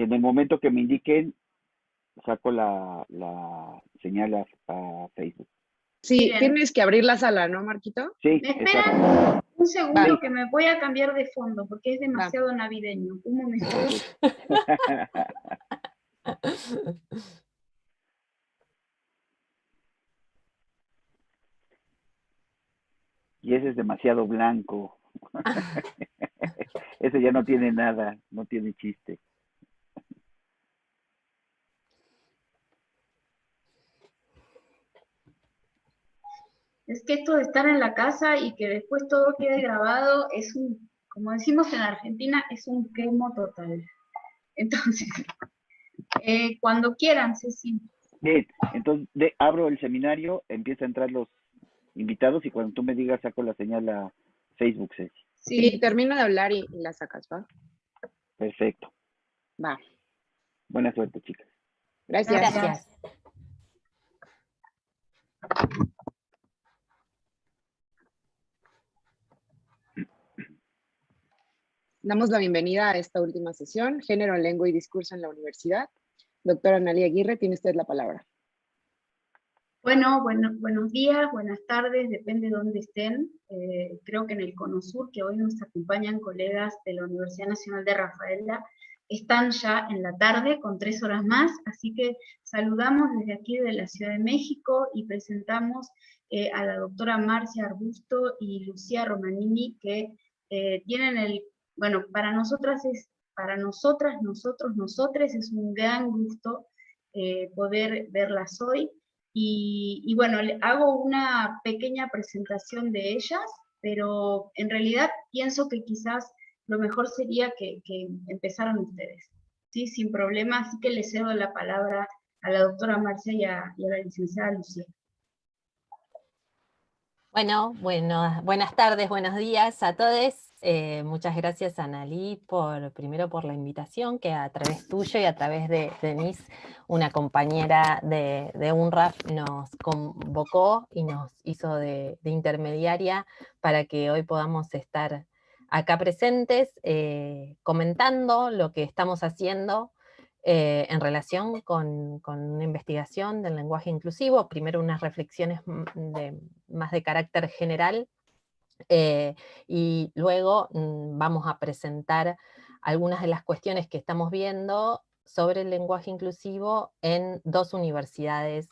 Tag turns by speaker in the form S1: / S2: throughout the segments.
S1: Y en el momento que me indiquen, saco la señal a Facebook.
S2: Sí,
S3: Bien.
S2: tienes que abrir la sala, ¿no, Marquito?
S1: Sí,
S3: ¿Me
S1: exacto.
S3: esperan un segundo
S1: Va.
S3: que me voy a cambiar de fondo porque es demasiado navideño? Un momento.
S1: Y ese es demasiado blanco. Ese ya no tiene nada, no tiene chiste.
S3: Es que esto de estar en la casa y que después todo quede grabado es como decimos en Argentina, es un quemo total. Entonces, cuando quieran, Ceci.
S1: Bien, entonces abro el seminario, empieza a entrar los invitados y cuando tú me digas saco la señal a Facebook, Ceci.
S2: Sí, termino de hablar y la sacas, ¿va?
S1: Perfecto.
S2: Va.
S1: Buena suerte, chicas.
S2: Gracias.
S3: Gracias.
S2: Damos la bienvenida a esta última sesión, Género, Lengua y Discurso en la Universidad. Doctora Analia Aguirre, tiene usted la palabra.
S3: Bueno, buenos días, buenas tardes, depende de dónde estén. Creo que en el Cono Sur, que hoy nos acompañan colegas de la Universidad Nacional de Rafaela, están ya en la tarde con 3 horas más, así que saludamos desde aquí de la Ciudad de México y presentamos a la doctora Marcia Arbusto y Lucía Romanini, que tienen bueno, para nosotras para nosotras, nosotros, nosotres, es un gran gusto poder verlas hoy. Y bueno, le hago una pequeña presentación de ellas, pero en realidad pienso que quizás lo mejor sería que empezaran ustedes, ¿sí? Sin problema, así que le cedo la palabra a la doctora Marcia y a la licenciada Lucía.
S4: Bueno, buenas tardes, buenos días a todos. Muchas gracias, Analí, primero por la invitación, que a través tuyo y a través de Denise, una compañera de UNRAF, nos convocó y nos hizo de intermediaria para que hoy podamos estar acá presentes, comentando lo que estamos haciendo en relación con una investigación del lenguaje inclusivo, primero unas reflexiones más de carácter general, y luego vamos a presentar algunas de las cuestiones que estamos viendo sobre el lenguaje inclusivo en 2 universidades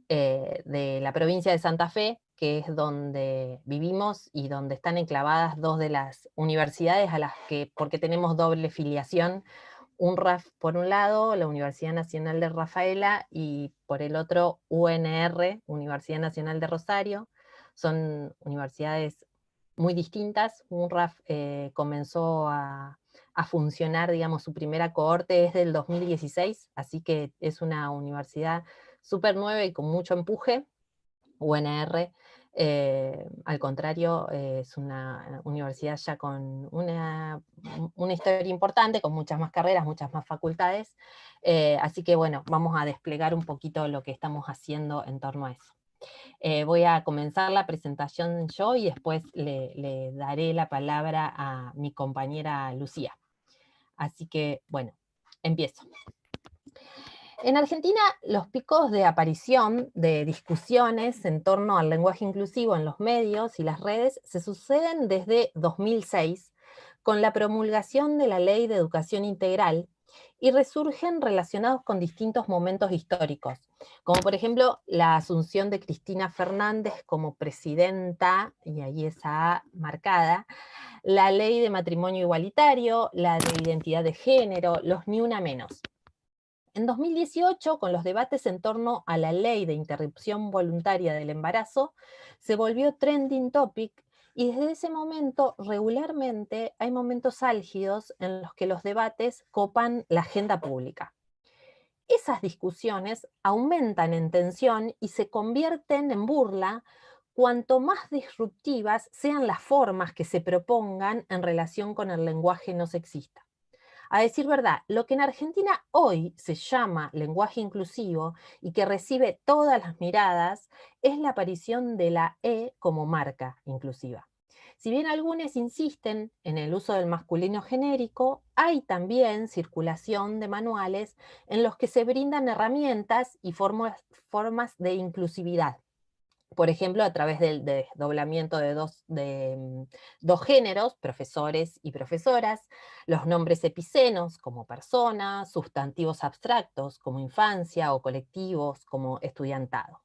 S4: de la provincia de Santa Fe, que es donde vivimos y donde están enclavadas 2 de las universidades a las que, porque tenemos doble filiación, UNRAF por un lado, la Universidad Nacional de Rafaela, y por el otro UNR, Universidad Nacional de Rosario. Son universidades muy distintas. UNRAF comenzó a funcionar, digamos, su primera cohorte desde el 2016, así que es una universidad súper nueva y con mucho empuje. UNR, al contrario, es una universidad ya con una historia importante, con muchas más carreras, muchas más facultades, así que bueno, vamos a desplegar un poquito lo que estamos haciendo en torno a eso. Voy a comenzar la presentación yo y después le daré la palabra a mi compañera Lucía. Así que bueno, empiezo. En Argentina, los picos de aparición de discusiones en torno al lenguaje inclusivo en los medios y las redes se suceden desde 2006, con la promulgación de la Ley de Educación Integral, y resurgen relacionados con distintos momentos históricos, como por ejemplo la asunción de Cristina Fernández como presidenta, y ahí esa A marcada, la ley de matrimonio igualitario, la de identidad de género, los ni una menos. En 2018, con los debates en torno a la ley de interrupción voluntaria del embarazo, se volvió trending topic, y desde ese momento regularmente hay momentos álgidos en los que los debates copan la agenda pública. Esas discusiones aumentan en tensión y se convierten en burla cuanto más disruptivas sean las formas que se propongan en relación con el lenguaje no sexista. A decir verdad, lo que en Argentina hoy se llama lenguaje inclusivo y que recibe todas las miradas es la aparición de la E como marca inclusiva. Si bien algunos insisten en el uso del masculino genérico, hay también circulación de manuales en los que se brindan herramientas y formas de inclusividad. Por ejemplo, a través del desdoblamiento de dos géneros, profesores y profesoras, los nombres epicenos como persona, sustantivos abstractos como infancia o colectivos como estudiantado.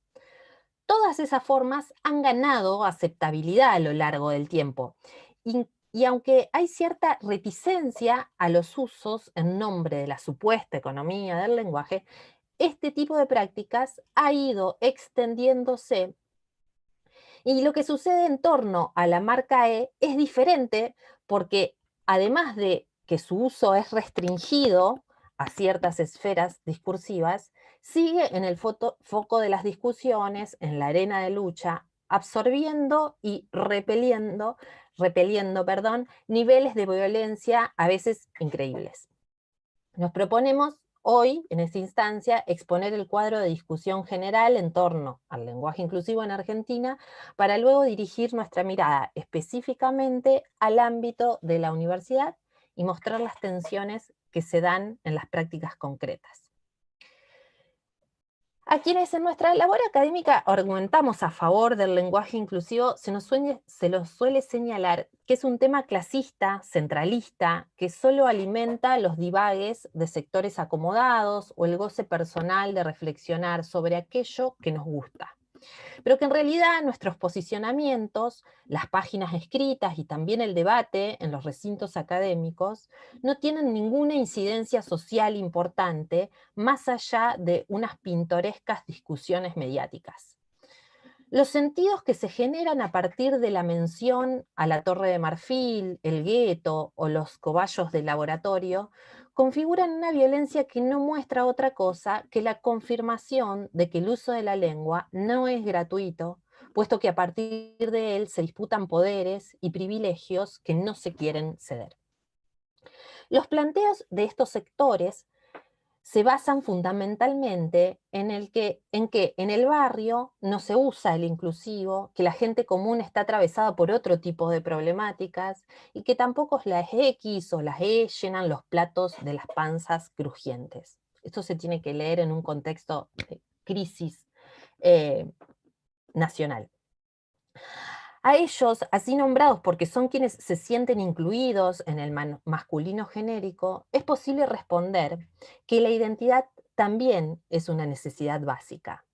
S4: Todas esas formas han ganado aceptabilidad a lo largo del tiempo. Y aunque hay cierta reticencia a los usos en nombre de la supuesta economía del lenguaje, este tipo de prácticas ha ido extendiéndose, y lo que sucede en torno a la marca E es diferente porque, además de que su uso es restringido a ciertas esferas discursivas, sigue en el foco de las discusiones, en la arena de lucha, absorbiendo y repeliendo niveles de violencia a veces increíbles. Nos proponemos hoy, en esta instancia, exponer el cuadro de discusión general en torno al lenguaje inclusivo en Argentina, para luego dirigir nuestra mirada específicamente al ámbito de la universidad y mostrar las tensiones que se dan en las prácticas concretas. A quienes en nuestra labor académica argumentamos a favor del lenguaje inclusivo, se los suele señalar que es un tema clasista, centralista, que solo alimenta los divagues de sectores acomodados o el goce personal de reflexionar sobre aquello que nos gusta. Pero que en realidad nuestros posicionamientos, las páginas escritas y también el debate en los recintos académicos no tienen ninguna incidencia social importante más allá de unas pintorescas discusiones mediáticas. Los sentidos que se generan a partir de la mención a la Torre de Marfil, el gueto o los cobayos del laboratorio configuran una violencia que no muestra otra cosa que la confirmación de que el uso de la lengua no es gratuito, puesto que a partir de él se disputan poderes y privilegios que no se quieren ceder. Los planteos de estos sectores se basan fundamentalmente en que en el barrio no se usa el inclusivo, que la gente común está atravesada por otro tipo de problemáticas y que tampoco las X o las E llenan los platos de las panzas crujientes. Esto se tiene que leer en un contexto de crisis nacional. A ellos, así nombrados porque son quienes se sienten incluidos en el masculino genérico, es posible responder que la identidad también es una necesidad básica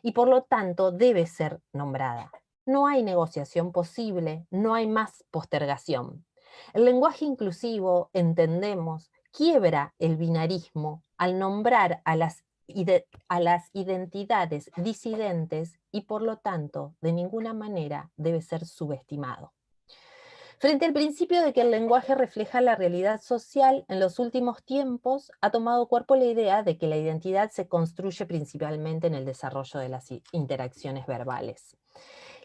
S4: y por lo tanto debe ser nombrada. No hay negociación posible, no hay más postergación. El lenguaje inclusivo, entendemos, quiebra el binarismo al nombrar a las identidades disidentes y por lo tanto de ninguna manera debe ser subestimado. Frente al principio de que el lenguaje refleja la realidad social, en los últimos tiempos ha tomado cuerpo la idea de que la identidad se construye principalmente en el desarrollo de las interacciones verbales.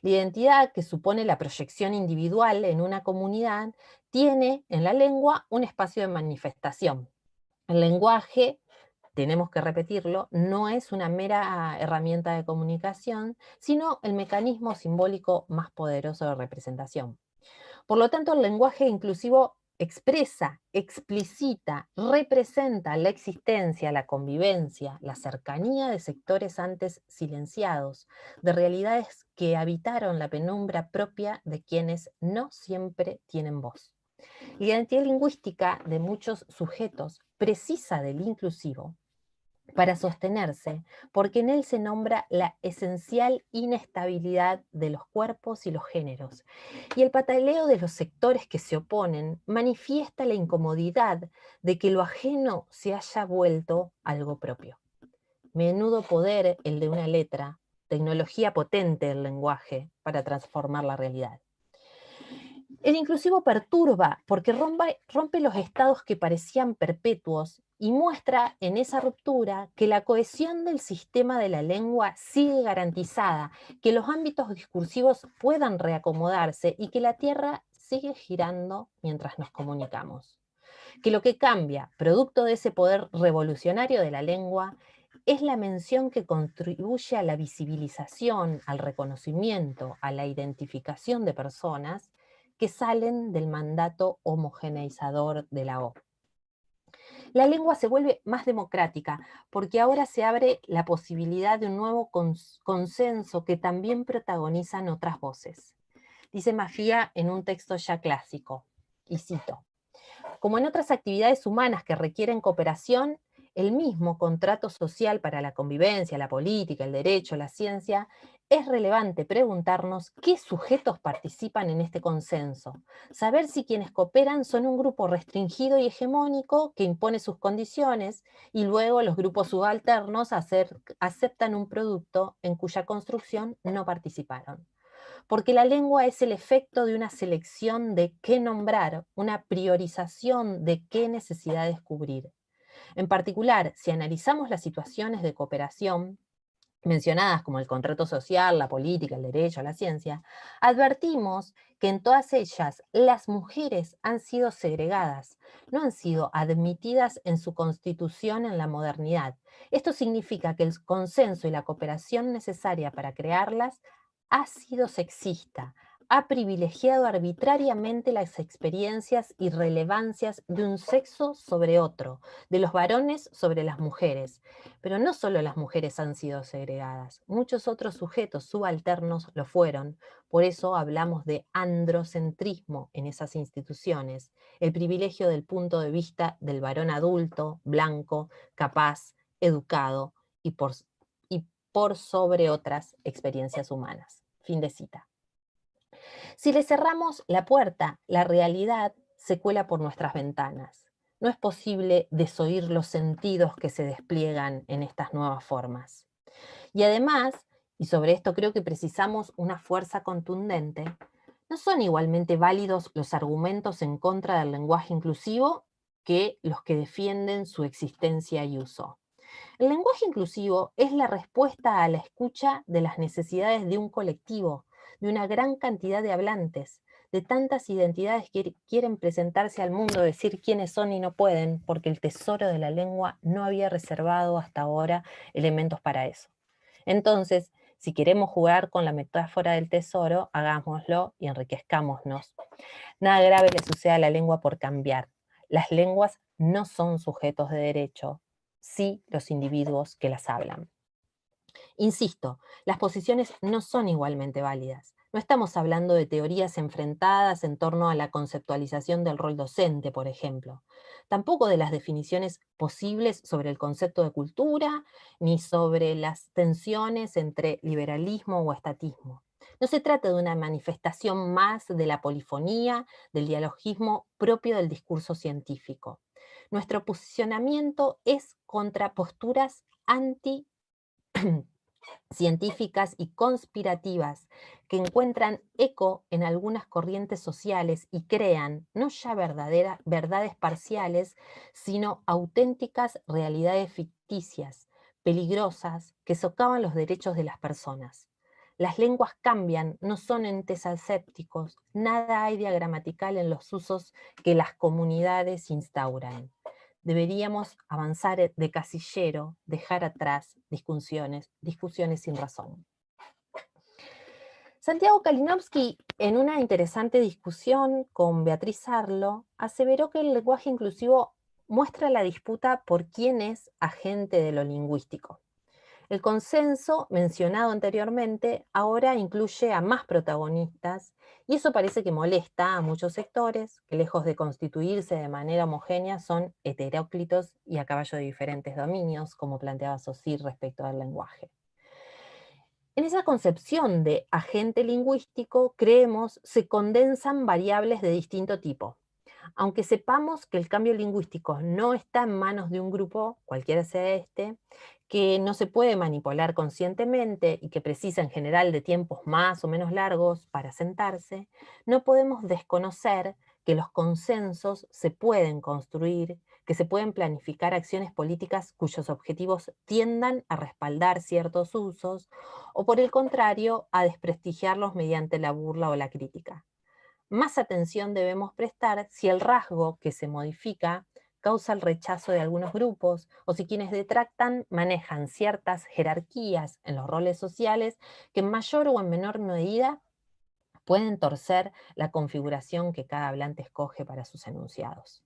S4: La identidad, que supone la proyección individual en una comunidad, tiene en la lengua un espacio de manifestación. El lenguaje, tenemos que repetirlo, no es una mera herramienta de comunicación, sino el mecanismo simbólico más poderoso de representación. Por lo tanto, el lenguaje inclusivo expresa, explicita, representa la existencia, la convivencia, la cercanía de sectores antes silenciados, de realidades que habitaron la penumbra propia de quienes no siempre tienen voz. La identidad lingüística de muchos sujetos precisa del inclusivo para sostenerse, porque en él se nombra la esencial inestabilidad de los cuerpos y los géneros, y el pataleo de los sectores que se oponen manifiesta la incomodidad de que lo ajeno se haya vuelto algo propio. Menudo poder el de una letra, tecnología potente del lenguaje para transformar la realidad. El inclusivo perturba porque rompe los estados que parecían perpetuos y muestra en esa ruptura que la cohesión del sistema de la lengua sigue garantizada, que los ámbitos discursivos puedan reacomodarse y que la Tierra sigue girando mientras nos comunicamos. Que lo que cambia, producto de ese poder revolucionario de la lengua, es la mención que contribuye a la visibilización, al reconocimiento, a la identificación de personas que salen del mandato homogeneizador de la O. La lengua se vuelve más democrática porque ahora se abre la posibilidad de un nuevo consenso que también protagonizan otras voces. Dice Mafía en un texto ya clásico, y cito: como en otras actividades humanas que requieren cooperación, el mismo contrato social para la convivencia, la política, el derecho, la ciencia, es relevante preguntarnos qué sujetos participan en este consenso, saber si quienes cooperan son un grupo restringido y hegemónico que impone sus condiciones y luego los grupos subalternos aceptan un producto en cuya construcción no participaron. Porque la lengua es el efecto de una selección de qué nombrar, una priorización de qué necesidades cubrir. En particular, si analizamos las situaciones de cooperación mencionadas como el contrato social, la política, el derecho, la ciencia, advertimos que en todas ellas las mujeres han sido segregadas, no han sido admitidas en su constitución en la modernidad. Esto significa que el consenso y la cooperación necesaria para crearlas ha sido sexista, ha privilegiado arbitrariamente las experiencias y relevancias de un sexo sobre otro, de los varones sobre las mujeres. Pero no solo las mujeres han sido segregadas, muchos otros sujetos subalternos lo fueron. Por eso hablamos de androcentrismo en esas instituciones, el privilegio del punto de vista del varón adulto, blanco, capaz, educado y por sobre otras experiencias humanas. Fin de cita. Si le cerramos la puerta, la realidad se cuela por nuestras ventanas. No es posible desoír los sentidos que se despliegan en estas nuevas formas. Y además, y sobre esto creo que precisamos una fuerza contundente, no son igualmente válidos los argumentos en contra del lenguaje inclusivo que los que defienden su existencia y uso. El lenguaje inclusivo es la respuesta a la escucha de las necesidades de un colectivo, de una gran cantidad de hablantes, de tantas identidades que quieren presentarse al mundo, decir quiénes son y no pueden, porque el tesoro de la lengua no había reservado hasta ahora elementos para eso. Entonces, si queremos jugar con la metáfora del tesoro, hagámoslo y enriquezcámonos. Nada grave le sucede a la lengua por cambiar. Las lenguas no son sujetos de derecho, sí los individuos que las hablan. Insisto, las posiciones no son igualmente válidas. No estamos hablando de teorías enfrentadas en torno a la conceptualización del rol docente, por ejemplo. Tampoco de las definiciones posibles sobre el concepto de cultura, ni sobre las tensiones entre liberalismo o estatismo. No se trata de una manifestación más de la polifonía, del dialogismo propio del discurso científico. Nuestro posicionamiento es contra posturas anti científicas y conspirativas que encuentran eco en algunas corrientes sociales y crean no ya verdades parciales, sino auténticas realidades ficticias, peligrosas, que socavan los derechos de las personas. Las lenguas cambian, no son entes asépticos, nada hay de gramatical en los usos que las comunidades instauran. Deberíamos avanzar de casillero, dejar atrás discusiones sin razón. Santiago Kalinowski, en una interesante discusión con Beatriz Arlo, aseveró que el lenguaje inclusivo muestra la disputa por quién es agente de lo lingüístico. El consenso mencionado anteriormente ahora incluye a más protagonistas y eso parece que molesta a muchos sectores que lejos de constituirse de manera homogénea son heteróclitos y a caballo de diferentes dominios, como planteaba Saussure respecto al lenguaje. En esa concepción de agente lingüístico, creemos, se condensan variables de distinto tipo. Aunque sepamos que el cambio lingüístico no está en manos de un grupo, cualquiera sea este, que no se puede manipular conscientemente y que precisa en general de tiempos más o menos largos para sentarse, no podemos desconocer que los consensos se pueden construir, que se pueden planificar acciones políticas cuyos objetivos tiendan a respaldar ciertos usos o por el contrario a desprestigiarlos mediante la burla o la crítica. Más atención debemos prestar si el rasgo que se modifica causa el rechazo de algunos grupos o si quienes detractan manejan ciertas jerarquías en los roles sociales que en mayor o en menor medida pueden torcer la configuración que cada hablante escoge para sus enunciados.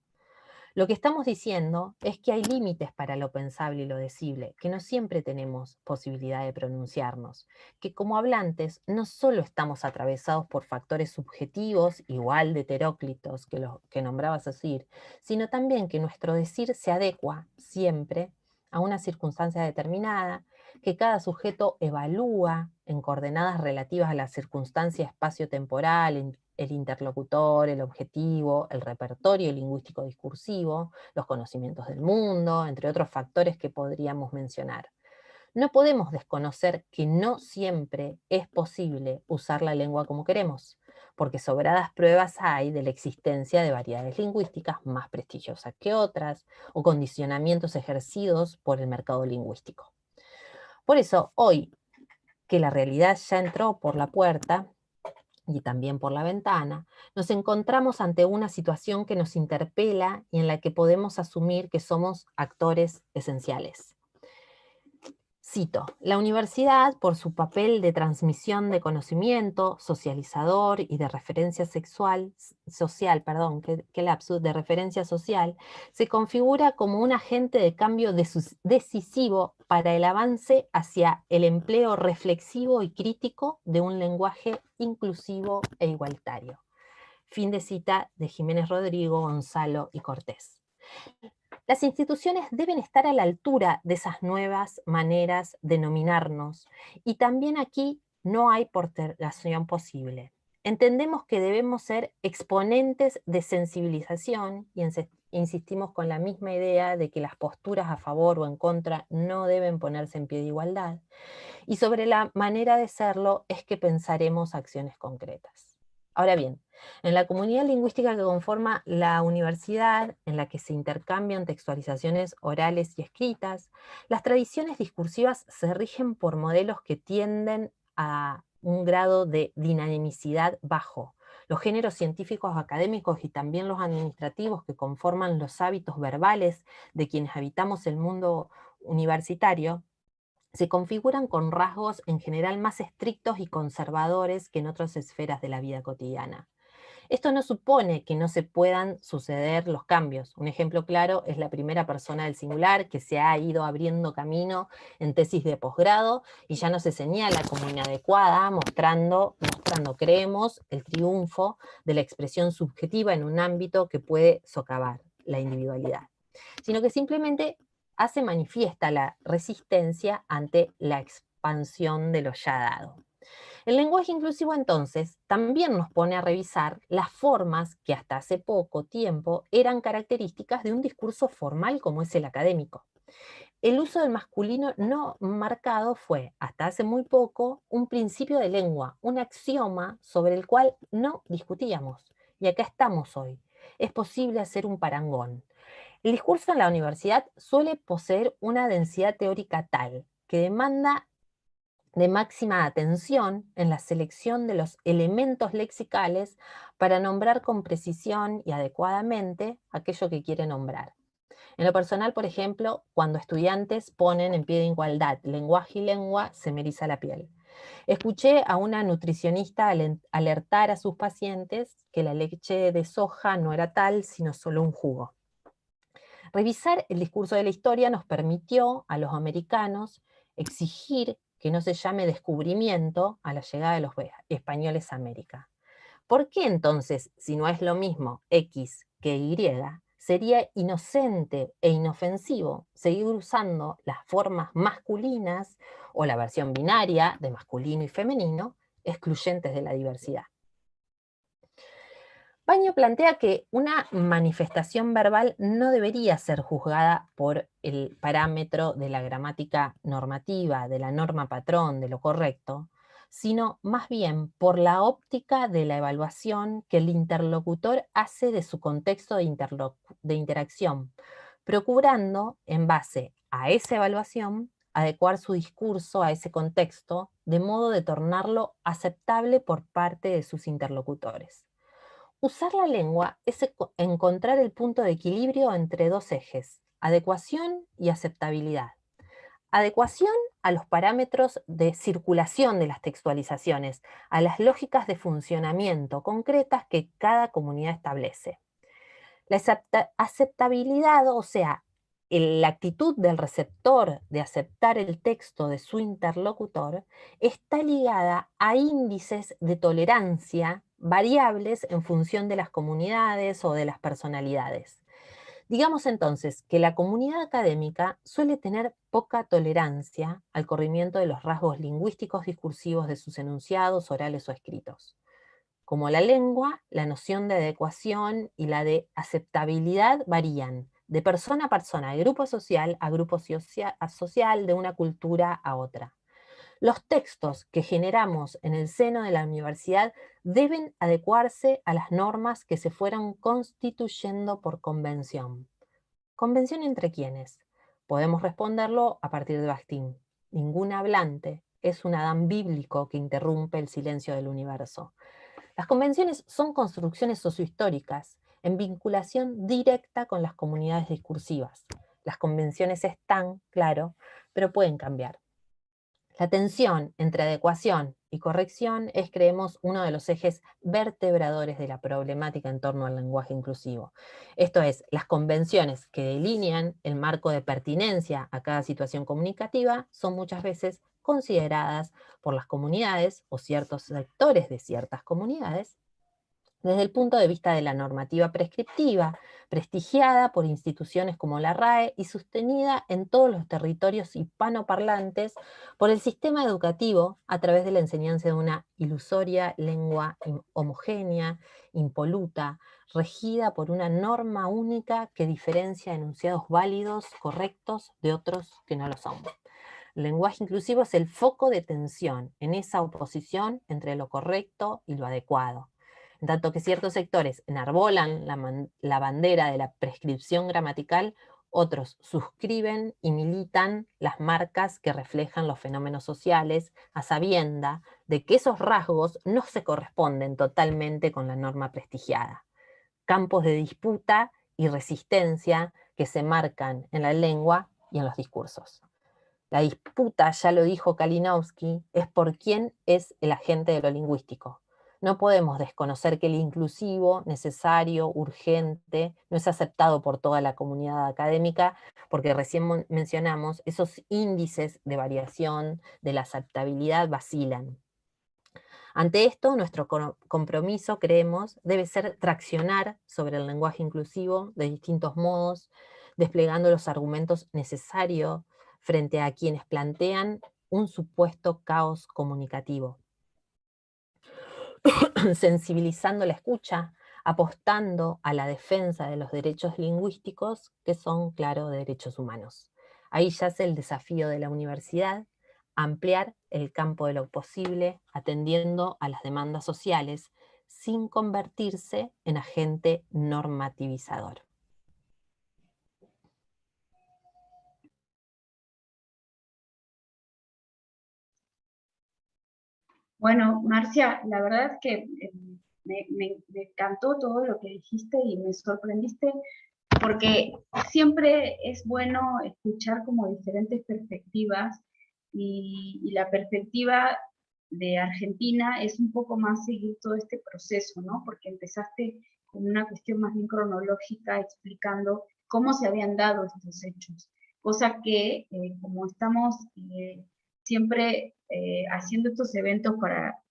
S4: Lo que estamos diciendo es que hay límites para lo pensable y lo decible, que no siempre tenemos posibilidad de pronunciarnos, que como hablantes no solo estamos atravesados por factores subjetivos igual de heteróclitos que los que nombraba Saussure, sino también que nuestro decir se adecua siempre a una circunstancia determinada, que cada sujeto evalúa en coordenadas relativas a la circunstancia espacio-temporal, el interlocutor, el objetivo, el repertorio lingüístico discursivo, los conocimientos del mundo, entre otros factores que podríamos mencionar. No podemos desconocer que no siempre es posible usar la lengua como queremos, porque sobradas pruebas hay de la existencia de variedades lingüísticas más prestigiosas que otras, o condicionamientos ejercidos por el mercado lingüístico. Por eso, hoy, que la realidad ya entró por la puerta, y también por la ventana, nos encontramos ante una situación que nos interpela y en la que podemos asumir que somos actores esenciales. Cito, la universidad, por su papel de transmisión de conocimiento, socializador y de referencia social, de referencia social, se configura como un agente de cambio decisivo para el avance hacia el empleo reflexivo y crítico de un lenguaje inclusivo e igualitario. Fin de cita de Jiménez Rodrigo, Gonzalo y Cortés. Las instituciones deben estar a la altura de esas nuevas maneras de nominarnos, y también aquí no hay postergación posible. Entendemos que debemos ser exponentes de sensibilización y insistimos con la misma idea de que las posturas a favor o en contra no deben ponerse en pie de igualdad, y sobre la manera de serlo es que pensaremos acciones concretas. Ahora bien, en la comunidad lingüística que conforma la universidad, en la que se intercambian textualizaciones orales y escritas, las tradiciones discursivas se rigen por modelos que tienden a un grado de dinamicidad bajo. Los géneros científicos académicos y también los administrativos que conforman los hábitos verbales de quienes habitamos el mundo universitario se configuran con rasgos en general más estrictos y conservadores que en otras esferas de la vida cotidiana. Esto no supone que no se puedan suceder los cambios. Un ejemplo claro es la primera persona del singular, que se ha ido abriendo camino en tesis de posgrado y ya no se señala como inadecuada, mostrando, creemos, el triunfo de la expresión subjetiva en un ámbito que puede socavar la individualidad, sino que simplemente hace manifiesta la resistencia ante la expansión de lo ya dado. El lenguaje inclusivo entonces también nos pone a revisar las formas que hasta hace poco tiempo eran características de un discurso formal como es el académico. El uso del masculino no marcado fue, hasta hace muy poco, un principio de lengua, un axioma sobre el cual no discutíamos. Y acá estamos hoy. Es posible hacer un parangón. El discurso en la universidad suele poseer una densidad teórica tal que demanda de máxima atención en la selección de los elementos lexicales para nombrar con precisión y adecuadamente aquello que quiere nombrar. En lo personal, por ejemplo, cuando estudiantes ponen en pie de igualdad lenguaje y lengua, se me eriza la piel. Escuché a una nutricionista alertar a sus pacientes que la leche de soja no era tal, sino solo un jugo. Revisar el discurso de la historia nos permitió a los americanos exigir que no se llame descubrimiento a la llegada de los españoles a América. ¿Por qué entonces, si no es lo mismo X que Y, sería inocente e inofensivo seguir usando las formas masculinas o la versión binaria de masculino y femenino, excluyentes de la diversidad? Baño plantea que una manifestación verbal no debería ser juzgada por el parámetro de la gramática normativa, de la norma patrón, de lo correcto, sino más bien por la óptica de la evaluación que el interlocutor hace de su contexto de interacción, procurando, en base a esa evaluación, adecuar su discurso a ese contexto, de modo de tornarlo aceptable por parte de sus interlocutores. Usar la lengua es encontrar el punto de equilibrio entre dos ejes, adecuación y aceptabilidad. Adecuación a los parámetros de circulación de las textualizaciones, a las lógicas de funcionamiento concretas que cada comunidad establece. La aceptabilidad, o sea, la actitud del receptor de aceptar el texto de su interlocutor, está ligada a índices de tolerancia variables en función de las comunidades o de las personalidades. Digamos entonces que la comunidad académica suele tener poca tolerancia al corrimiento de los rasgos lingüísticos discursivos de sus enunciados orales o escritos. Como la lengua, la noción de adecuación y la de aceptabilidad varían de persona a persona, de grupo social a grupo social, de una cultura a otra. Los textos que generamos en el seno de la universidad deben adecuarse a las normas que se fueron constituyendo por convención. ¿Convención entre quiénes? Podemos responderlo a partir de Bakhtin. Ningún hablante es un Adán bíblico que interrumpe el silencio del universo. Las convenciones son construcciones sociohistóricas en vinculación directa con las comunidades discursivas. Las convenciones están, claro, pero pueden cambiar. La tensión entre adecuación y corrección es, creemos, uno de los ejes vertebradores de la problemática en torno al lenguaje inclusivo. Esto es, las convenciones que delinean el marco de pertinencia a cada situación comunicativa son muchas veces consideradas por las comunidades o ciertos sectores de ciertas comunidades desde el punto de vista de la normativa prescriptiva, prestigiada por instituciones como la RAE y sostenida en todos los territorios hispanoparlantes por el sistema educativo a través de la enseñanza de una ilusoria lengua homogénea, impoluta, regida por una norma única que diferencia enunciados válidos, correctos, de otros que no lo son. El lenguaje inclusivo es el foco de tensión en esa oposición entre lo correcto y lo adecuado. En tanto que ciertos sectores enarbolan la bandera de la prescripción gramatical, otros suscriben y militan las marcas que reflejan los fenómenos sociales, a sabienda de que esos rasgos no se corresponden totalmente con la norma prestigiada. Campos de disputa y resistencia que se marcan en la lengua y en los discursos. La disputa, ya lo dijo Kalinowski, es por quién es el agente de lo lingüístico. No podemos desconocer que el inclusivo, necesario, urgente, no es aceptado por toda la comunidad académica, porque recién mencionamos, esos índices de variación de la aceptabilidad vacilan. Ante esto, nuestro compromiso, creemos, debe ser traccionar sobre el lenguaje inclusivo de distintos modos, desplegando los argumentos necesarios frente a quienes plantean un supuesto caos comunicativo. Sensibilizando la escucha, apostando a la defensa de los derechos lingüísticos, que son, claro, derechos humanos. Ahí yace el desafío de la universidad, ampliar el campo de lo posible, atendiendo a las demandas sociales, sin convertirse en agente normativizador.
S3: Bueno, Marcia, la verdad es que me encantó todo lo que dijiste y me sorprendiste porque siempre es bueno escuchar como diferentes perspectivas y la perspectiva de Argentina es un poco más seguir todo este proceso, ¿no? Porque empezaste con una cuestión más bien cronológica explicando cómo se habían dado estos hechos, cosa que como estamos siempre haciendo estos eventos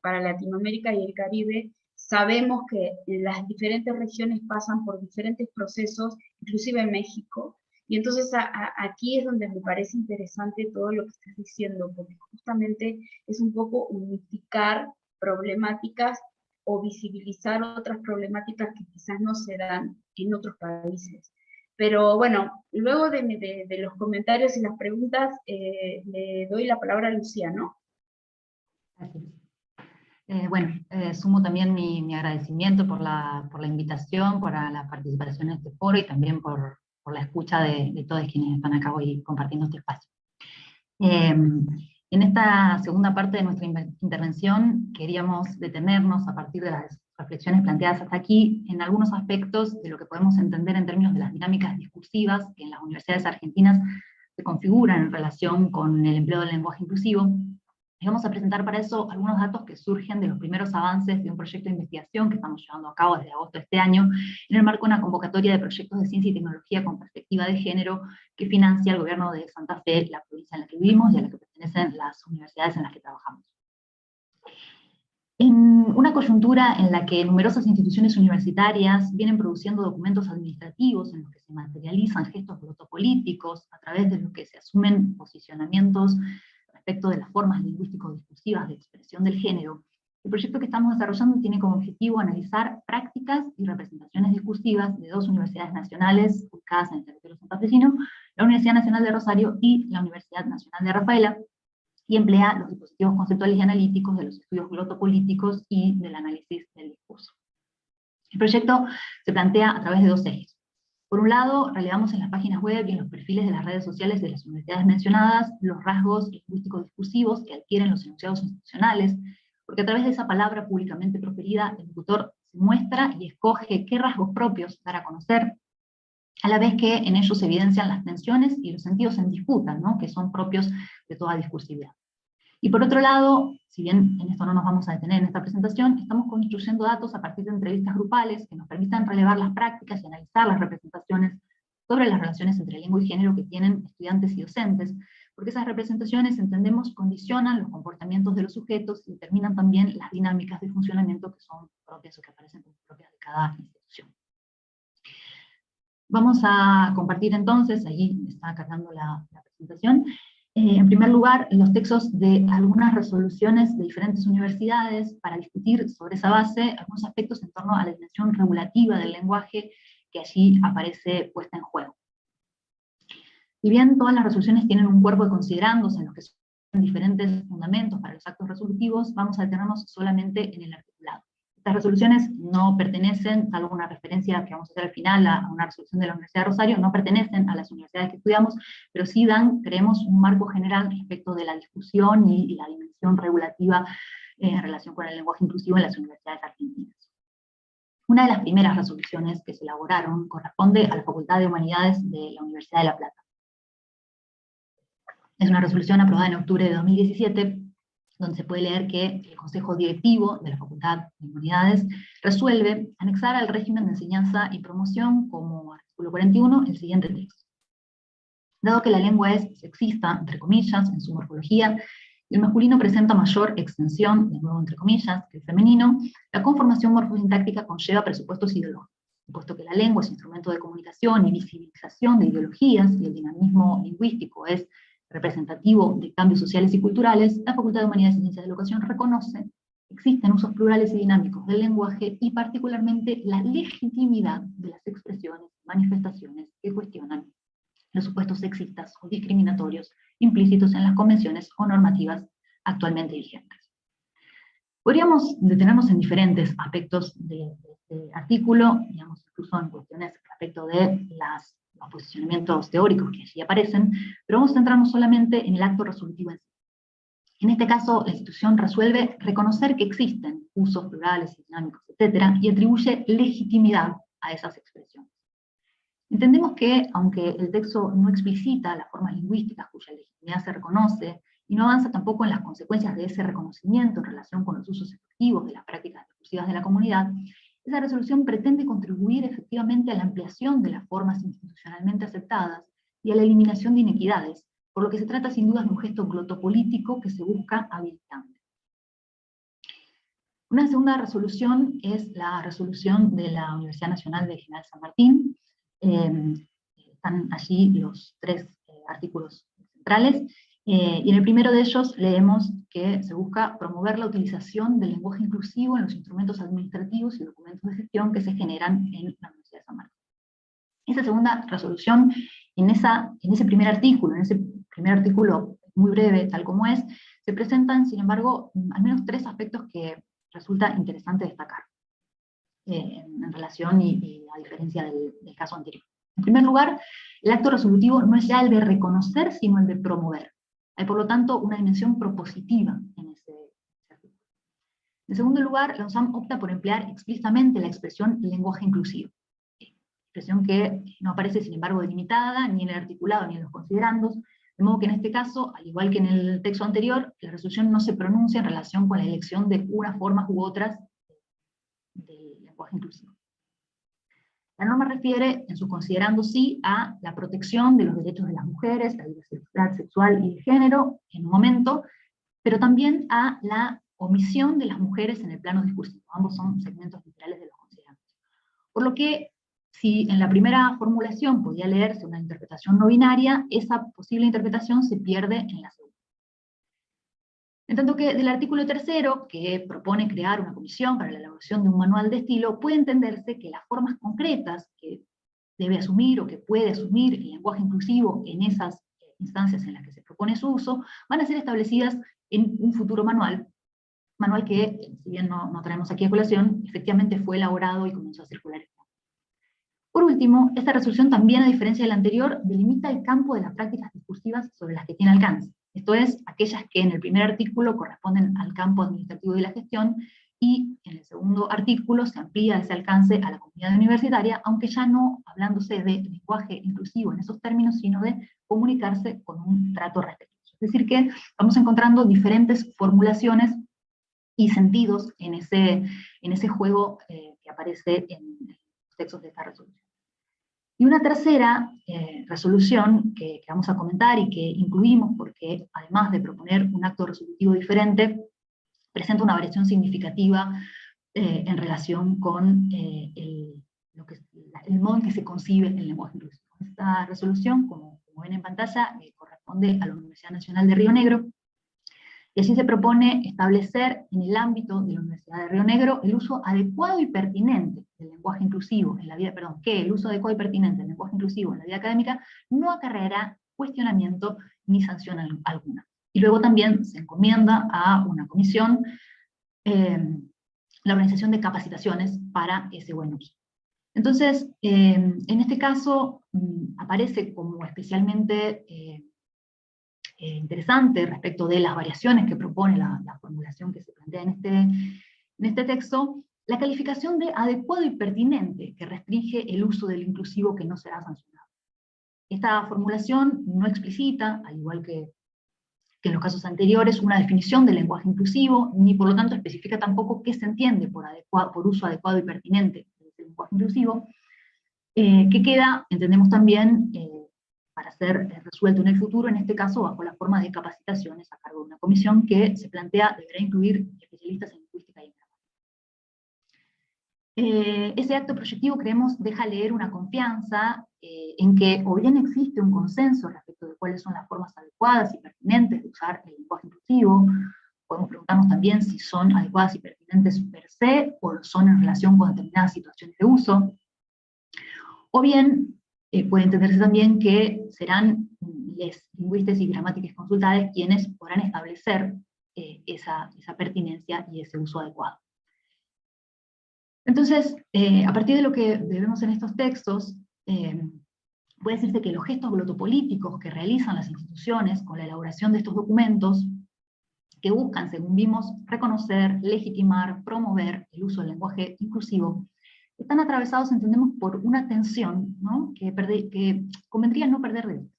S3: para Latinoamérica y el Caribe, sabemos que las diferentes regiones pasan por diferentes procesos, inclusive en México, y entonces aquí es donde me parece interesante todo lo que estás diciendo, porque justamente es un poco unificar problemáticas o visibilizar otras problemáticas que quizás no se dan en otros países. Pero bueno, luego de los comentarios y las preguntas, le doy la palabra a Luciano.
S5: Sumo también mi agradecimiento por la invitación, por la participación en este foro y también por la escucha de todos quienes están acá hoy compartiendo este espacio. En esta segunda parte de nuestra intervención queríamos detenernos a partir de las reflexiones planteadas hasta aquí en algunos aspectos de lo que podemos entender en términos de las dinámicas discursivas que en las universidades argentinas se configuran en relación con el empleo del lenguaje inclusivo. Y vamos a presentar para eso algunos datos que surgen de los primeros avances de un proyecto de investigación que estamos llevando a cabo desde agosto de este año, en el marco de una convocatoria de proyectos de ciencia y tecnología con perspectiva de género que financia el gobierno de Santa Fe, la provincia en la que vivimos y a la que pertenecen las universidades en las que trabajamos. En una coyuntura en la que numerosas instituciones universitarias vienen produciendo documentos administrativos en los que se materializan gestos protopolíticos a través de los que se asumen posicionamientos respecto de las formas lingüístico-discursivas de expresión del género, el proyecto que estamos desarrollando tiene como objetivo analizar prácticas y representaciones discursivas de dos universidades nacionales ubicadas en el territorio santafesino, la Universidad Nacional de Rosario y la Universidad Nacional de Rafaela, y emplea los dispositivos conceptuales y analíticos de los estudios glotopolíticos y del análisis del discurso. El proyecto se plantea a través de dos ejes. Por un lado, relevamos en las páginas web y en los perfiles de las redes sociales de las universidades mencionadas los rasgos lingüísticos discursivos que adquieren los enunciados institucionales, porque a través de esa palabra públicamente proferida, el locutor se muestra y escoge qué rasgos propios dar a conocer, a la vez que en ellos se evidencian las tensiones y los sentidos en disputa, ¿no?, que son propios de toda discursividad. Y por otro lado, si bien en esto no nos vamos a detener en esta presentación, estamos construyendo datos a partir de entrevistas grupales que nos permitan relevar las prácticas y analizar las representaciones sobre las relaciones entre lengua y género que tienen estudiantes y docentes, porque esas representaciones, entendemos, condicionan los comportamientos de los sujetos y determinan también las dinámicas de funcionamiento que son propias o que aparecen como propias de cada institución. Vamos a compartir entonces, allí está cargando la presentación, en primer lugar, los textos de algunas resoluciones de diferentes universidades para discutir sobre esa base algunos aspectos en torno a la dimensión regulativa del lenguaje que allí aparece puesta en juego. Si bien todas las resoluciones tienen un cuerpo de considerandos en los que son diferentes fundamentos para los actos resolutivos, vamos a detenernos solamente en el articulado. Estas resoluciones no pertenecen, salvo una referencia que vamos a hacer al final a una resolución de la Universidad de Rosario, no pertenecen a las universidades que estudiamos, pero sí dan, creemos, un marco general respecto de la discusión y la dimensión regulativa en relación con el lenguaje inclusivo en las universidades argentinas. Una de las primeras resoluciones que se elaboraron corresponde a la Facultad de Humanidades de la Universidad de La Plata. Es una resolución aprobada en octubre de 2017, donde se puede leer que el Consejo Directivo de la Facultad de Humanidades resuelve anexar al régimen de enseñanza y promoción, como artículo 41, el siguiente texto. Dado que la lengua es sexista, entre comillas, en su morfología, y el masculino presenta mayor extensión, de nuevo entre comillas, que el femenino, la conformación morfosintáctica conlleva presupuestos ideológicos. Puesto que la lengua es instrumento de comunicación y visibilización de ideologías, y el dinamismo lingüístico es representativo de cambios sociales y culturales, la Facultad de Humanidades y Ciencias de la Educación reconoce que existen usos plurales y dinámicos del lenguaje y particularmente la legitimidad de las expresiones, manifestaciones que cuestionan los supuestos sexistas o discriminatorios implícitos en las convenciones o normativas actualmente vigentes. Podríamos detenernos en diferentes aspectos de este artículo, digamos, incluso en cuestiones respecto de los posicionamientos teóricos que allí aparecen, pero vamos a centrarnos solamente en el acto resolutivo en sí. En este caso, la institución resuelve reconocer que existen usos plurales, dinámicos, etc., y atribuye legitimidad a esas expresiones. Entendemos que, aunque el texto no explicita las formas lingüísticas cuya legitimidad se reconoce, y no avanza tampoco en las consecuencias de ese reconocimiento en relación con los usos efectivos de las prácticas discursivas de la comunidad, esa resolución pretende contribuir efectivamente a la ampliación de las formas institucionalmente aceptadas y a la eliminación de inequidades, por lo que se trata sin duda de un gesto glotopolítico que se busca habilitante. Una segunda resolución es la resolución de la Universidad Nacional de General San Martín. Están allí los tres artículos centrales, y en el primero de ellos leemos que se busca promover la utilización del lenguaje inclusivo en los instrumentos administrativos y documentos de gestión que se generan en la Universidad de San Martín. Esa segunda resolución, en ese primer artículo muy breve, tal como es, se presentan, sin embargo, al menos tres aspectos que resulta interesante destacar en relación y a diferencia del caso anterior. En primer lugar, el acto resolutivo no es ya el de reconocer, sino el de promover. Hay, por lo tanto, una dimensión propositiva en ese artículo. En segundo lugar, la UNSAM opta por emplear explícitamente la expresión lenguaje inclusivo. expresión que no aparece sin embargo delimitada ni en el articulado ni en los considerandos, de modo que en este caso, al igual que en el texto anterior, la resolución no se pronuncia en relación con la elección de unas formas u otras del lenguaje inclusivo. La norma refiere, en sus considerandos sí, a la protección de los derechos de las mujeres, la diversidad sexual y de género, en un momento, pero también a la omisión de las mujeres en el plano discursivo. Ambos son segmentos literales de los considerandos. Por lo que, si en la primera formulación podía leerse una interpretación no binaria, esa posible interpretación se pierde en la segunda. En tanto que del artículo 3º, que propone crear una comisión para la elaboración de un manual de estilo, puede entenderse que las formas concretas que debe asumir o que puede asumir el lenguaje inclusivo en esas instancias en las que se propone su uso, van a ser establecidas en un futuro manual que, si bien no traemos aquí a colación, efectivamente fue elaborado y comenzó a circular. Por último, esta resolución también, a diferencia de la anterior, delimita el campo de las prácticas discursivas sobre las que tiene alcance. Esto es, aquellas que en el primer artículo corresponden al campo administrativo de la gestión, y en el segundo artículo se amplía ese alcance a la comunidad universitaria, aunque ya no hablándose de lenguaje inclusivo en esos términos, sino de comunicarse con un trato respetuoso. Es decir que vamos encontrando diferentes formulaciones y sentidos en ese juego que aparece en los textos de esta resolución. Y una tercera resolución que vamos a comentar y que incluimos porque, además de proponer un acto resolutivo diferente, presenta una variación significativa en relación con el modo en que se concibe el lenguaje inclusivo. Esta resolución, como ven en pantalla, corresponde a la Universidad Nacional de Río Negro, y así se propone establecer en el ámbito de la Universidad de Río Negro el uso adecuado y pertinente del lenguaje inclusivo en la vida, que el uso adecuado y pertinente del lenguaje inclusivo en la vida académica no acarreará cuestionamiento ni sanción alguna. Y luego también se encomienda a una comisión la organización de capacitaciones para ese buen uso. Entonces, en este caso, aparece como especialmente interesante respecto de las variaciones que propone la formulación que se plantea en este texto, la calificación de adecuado y pertinente que restringe el uso del inclusivo que no será sancionado. Esta formulación no explicita, al igual que en los casos anteriores, una definición del lenguaje inclusivo, ni por lo tanto especifica tampoco qué se entiende por uso adecuado y pertinente del lenguaje inclusivo, que queda, entendemos también, para ser resuelto en el futuro, en este caso bajo la forma de capacitaciones a cargo de una comisión que se plantea deberá incluir especialistas en lingüística y en gramática. Ese acto proyectivo, creemos, deja leer una confianza en que o bien existe un consenso respecto de cuáles son las formas adecuadas y pertinentes de usar el lenguaje inclusivo. Podemos preguntarnos también si son adecuadas y pertinentes per se, o lo son en relación con determinadas situaciones de uso. O bien, puede entenderse también que serán les lingüistas y gramáticas consultadas quienes podrán establecer esa pertinencia y ese uso adecuado. Entonces, a partir de lo que vemos en estos textos, puede decirse que los gestos glotopolíticos que realizan las instituciones con la elaboración de estos documentos, que buscan, según vimos, reconocer, legitimar, promover el uso del lenguaje inclusivo, están atravesados, entendemos, por una tensión, ¿no?, que convendría no perder de vista.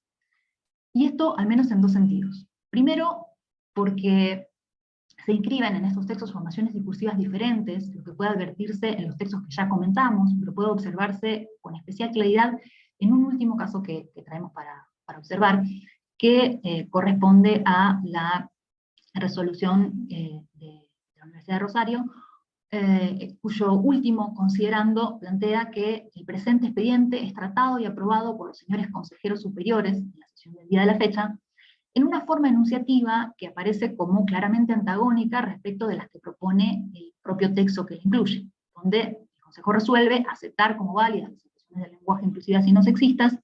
S5: Y esto al menos en dos sentidos. Primero, porque se inscriben en estos textos formaciones discursivas diferentes, lo que puede advertirse en los textos que ya comentamos, pero puede observarse con especial claridad en un último caso que traemos para observar, que corresponde a la resolución de la Universidad de Rosario, cuyo último considerando plantea que el presente expediente es tratado y aprobado por los señores consejeros superiores en la sesión del día de la fecha, en una forma enunciativa que aparece como claramente antagónica respecto de las que propone el propio texto que le incluye, donde el Consejo resuelve aceptar como válidas las expresiones de lenguaje inclusivas y no sexistas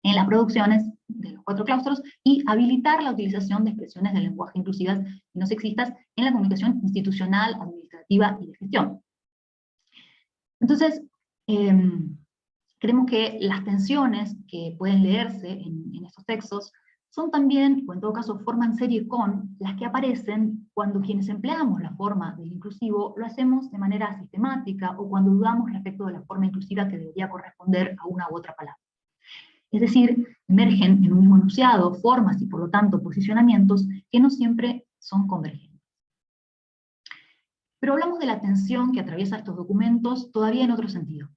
S5: en las producciones de los 4 claustros, y habilitar la utilización de expresiones de lenguaje inclusivas y no sexistas en la comunicación institucional, administrativa y de gestión. Entonces, creemos que las tensiones que pueden leerse en estos textos son también, o en todo caso forman serie con, las que aparecen cuando quienes empleamos la forma del inclusivo lo hacemos de manera sistemática o cuando dudamos respecto de la forma inclusiva que debería corresponder a una u otra palabra. Es decir, emergen en un mismo enunciado formas y por lo tanto posicionamientos que no siempre son convergentes. Pero hablamos de la tensión que atraviesa estos documentos todavía en otro sentido.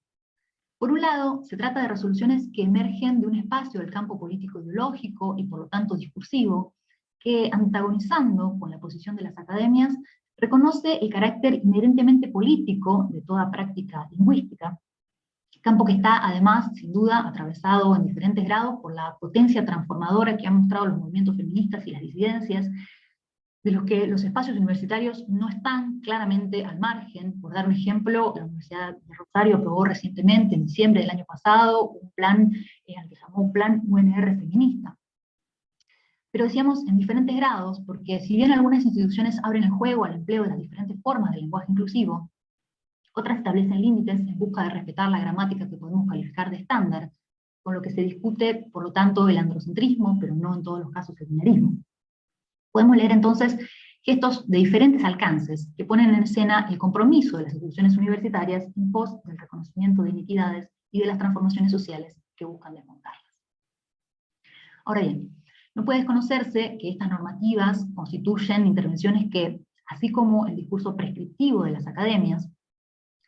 S5: Por un lado, se trata de resoluciones que emergen de un espacio del campo político-ideológico y por lo tanto discursivo, que antagonizando con la posición de las academias, reconoce el carácter inherentemente político de toda práctica lingüística, campo que está además, sin duda, atravesado en diferentes grados por la potencia transformadora que han mostrado los movimientos feministas y las disidencias, de los que los espacios universitarios no están claramente al margen. Por dar un ejemplo, la Universidad de Rosario aprobó recientemente, en diciembre del año pasado, un plan al que llamó Plan UNR Feminista. Pero decíamos en diferentes grados, porque si bien algunas instituciones abren el juego al empleo de las diferentes formas del lenguaje inclusivo, otras establecen límites en busca de respetar la gramática que podemos calificar de estándar, con lo que se discute, por lo tanto, el androcentrismo, pero no en todos los casos el binarismo. Podemos leer entonces gestos de diferentes alcances que ponen en escena el compromiso de las instituciones universitarias en pos del reconocimiento de inequidades y de las transformaciones sociales que buscan desmontarlas. Ahora bien, no puede desconocerse que estas normativas constituyen intervenciones que, así como el discurso prescriptivo de las academias,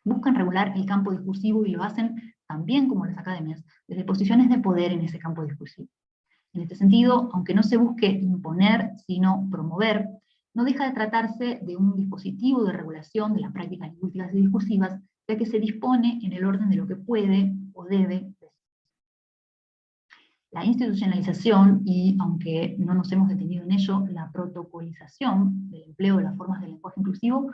S5: buscan regular el campo discursivo y lo hacen también como las academias, desde posiciones de poder en ese campo discursivo. En este sentido, aunque no se busque imponer, sino promover, no deja de tratarse de un dispositivo de regulación de las prácticas lingüísticas y discursivas, ya que se dispone en el orden de lo que puede o debe decir. La institucionalización, y aunque no nos hemos detenido en ello, la protocolización del empleo de las formas del lenguaje inclusivo,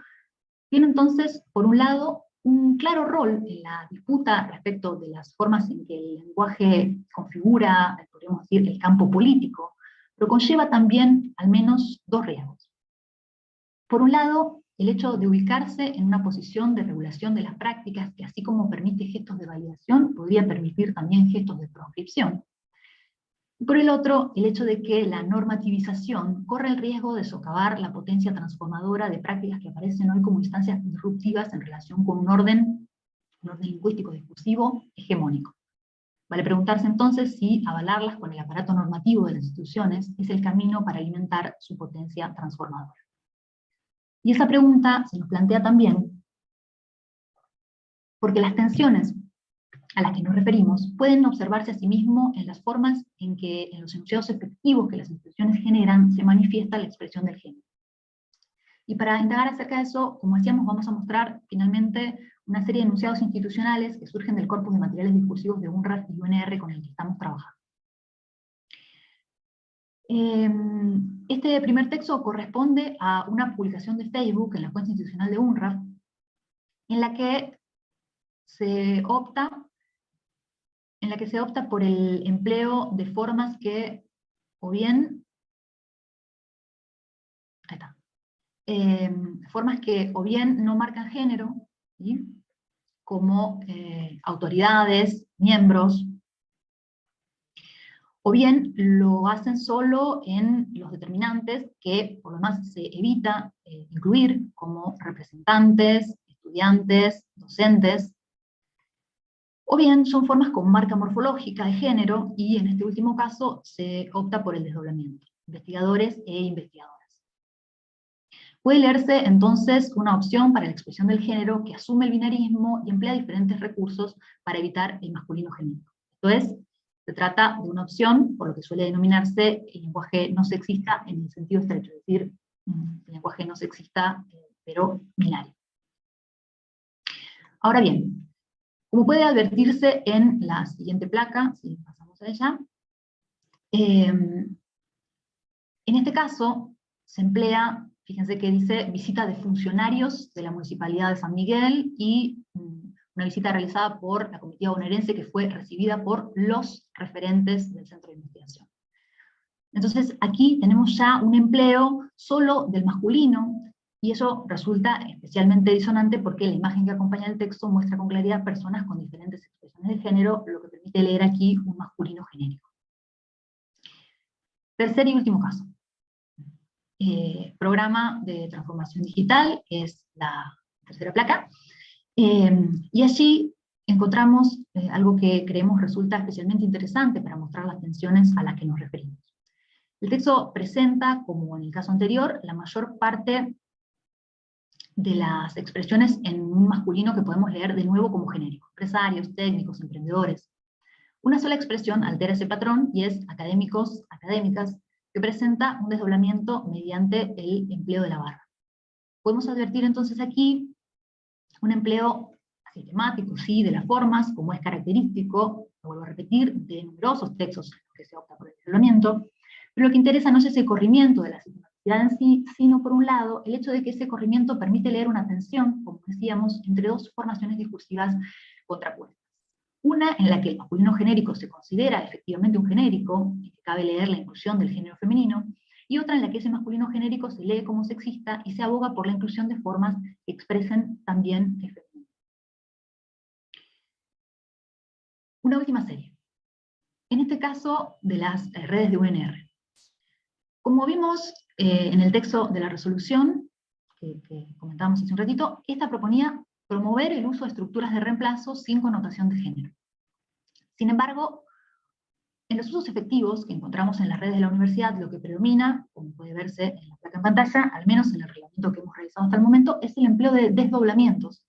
S5: tiene entonces, por un lado, un claro rol en la disputa respecto de las formas en que el lenguaje configura, podríamos decir, el campo político, pero conlleva también al menos dos riesgos. Por un lado, el hecho de ubicarse en una posición de regulación de las prácticas que, así como permite gestos de validación, podría permitir también gestos de proscripción. Y por el otro, el hecho de que la normativización corre el riesgo de socavar la potencia transformadora de prácticas que aparecen hoy como instancias disruptivas en relación con un orden lingüístico discursivo hegemónico. Vale preguntarse entonces si avalarlas con el aparato normativo de las instituciones es el camino para alimentar su potencia transformadora. Y esa pregunta se nos plantea también porque las tensiones a las que nos referimos pueden observarse asimismo en las formas en que en los enunciados efectivos que las instituciones generan se manifiesta la expresión del género. Y para indagar acerca de eso, como decíamos, vamos a mostrar finalmente una serie de enunciados institucionales que surgen del corpus de materiales discursivos de UNRAF y UNR con el que estamos trabajando. Este primer texto corresponde a una publicación de Facebook en la cuenta institucional de UNRAF, en la que se opta por el empleo de formas que o bien, no marcan género, ¿sí?, como autoridades, miembros, o bien lo hacen solo en los determinantes que por lo demás se evita incluir, como representantes, estudiantes, docentes, o bien son formas con marca morfológica de género, y en este último caso se opta por el desdoblamiento, investigadores e investigadoras. Puede leerse entonces una opción para la expresión del género que asume el binarismo y emplea diferentes recursos para evitar el masculino genérico. Esto es, se trata de una opción por lo que suele denominarse el lenguaje no sexista en el sentido estrecho, es decir, el lenguaje no sexista pero binario. Ahora bien, como puede advertirse en la siguiente placa, si pasamos a ella, en este caso se emplea, fíjense que dice visita de funcionarios de la Municipalidad de San Miguel y una visita realizada por la comitiva bonaerense que fue recibida por los referentes del centro de investigación. Entonces aquí tenemos ya un empleo solo del masculino, y eso resulta especialmente disonante porque la imagen que acompaña el texto muestra con claridad personas con diferentes expresiones de género, lo que permite leer aquí un masculino genérico. Tercer y último caso. Programa de transformación digital, es la tercera placa, y allí encontramos algo que creemos resulta especialmente interesante para mostrar las tensiones a las que nos referimos. El texto presenta, como en el caso anterior, la mayor parte de las expresiones en un masculino que podemos leer de nuevo como genérico: empresarios, técnicos, emprendedores. Una sola expresión altera ese patrón y es académicos, académicas, que presenta un desdoblamiento mediante el empleo de la barra. Podemos advertir entonces aquí un empleo sistemático, sí, de las formas, como es característico, lo vuelvo a repetir, de numerosos textos en los que se opta por el desdoblamiento, pero lo que interesa no es ese corrimiento de la sistematicidad en sí, sino por un lado, el hecho de que ese corrimiento permite leer una tensión, como decíamos, entre dos formaciones discursivas contrapuestas. Una en la que el masculino genérico se considera efectivamente un genérico, y que cabe leer la inclusión del género femenino, y otra en la que ese masculino genérico se lee como sexista y se aboga por la inclusión de formas que expresen también el femenino. Una última serie. En este caso, de las redes de UNR. Como vimos en el texto de la resolución, que comentábamos hace un ratito, esta proponía promover el uso de estructuras de reemplazo sin connotación de género. Sin embargo, en los usos efectivos que encontramos en las redes de la universidad, lo que predomina, como puede verse en la placa en pantalla, al menos en el reglamento que hemos realizado hasta el momento, es el empleo de desdoblamientos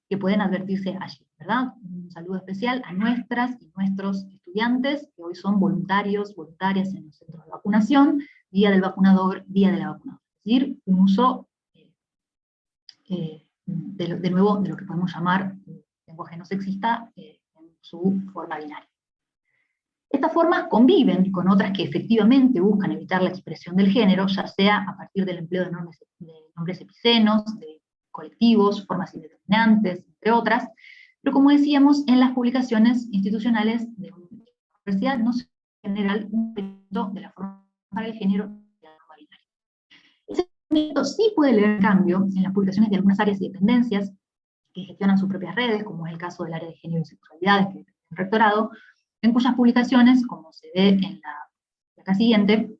S5: que pueden advertirse allí, ¿verdad? Un saludo especial a nuestras y nuestros estudiantes, que hoy son voluntarios, voluntarias en los centros de vacunación, día del vacunador, día de la vacunadora. Es decir, un uso, de nuevo, de lo que podemos llamar lenguaje no sexista en su forma binaria. Estas formas conviven con otras que efectivamente buscan evitar la expresión del género, ya sea a partir del empleo de nombres epicenos, de colectivos, formas indeterminantes, entre otras, pero como decíamos, en las publicaciones institucionales de una universidad no se genera un elemento de la forma para el género y la norma binaria. Ese elemento sí puede leer cambio en las publicaciones de algunas áreas y dependencias que gestionan sus propias redes, como es el caso del área de género y sexualidades, que es el rectorado, en cuyas publicaciones, como se ve en la placa siguiente,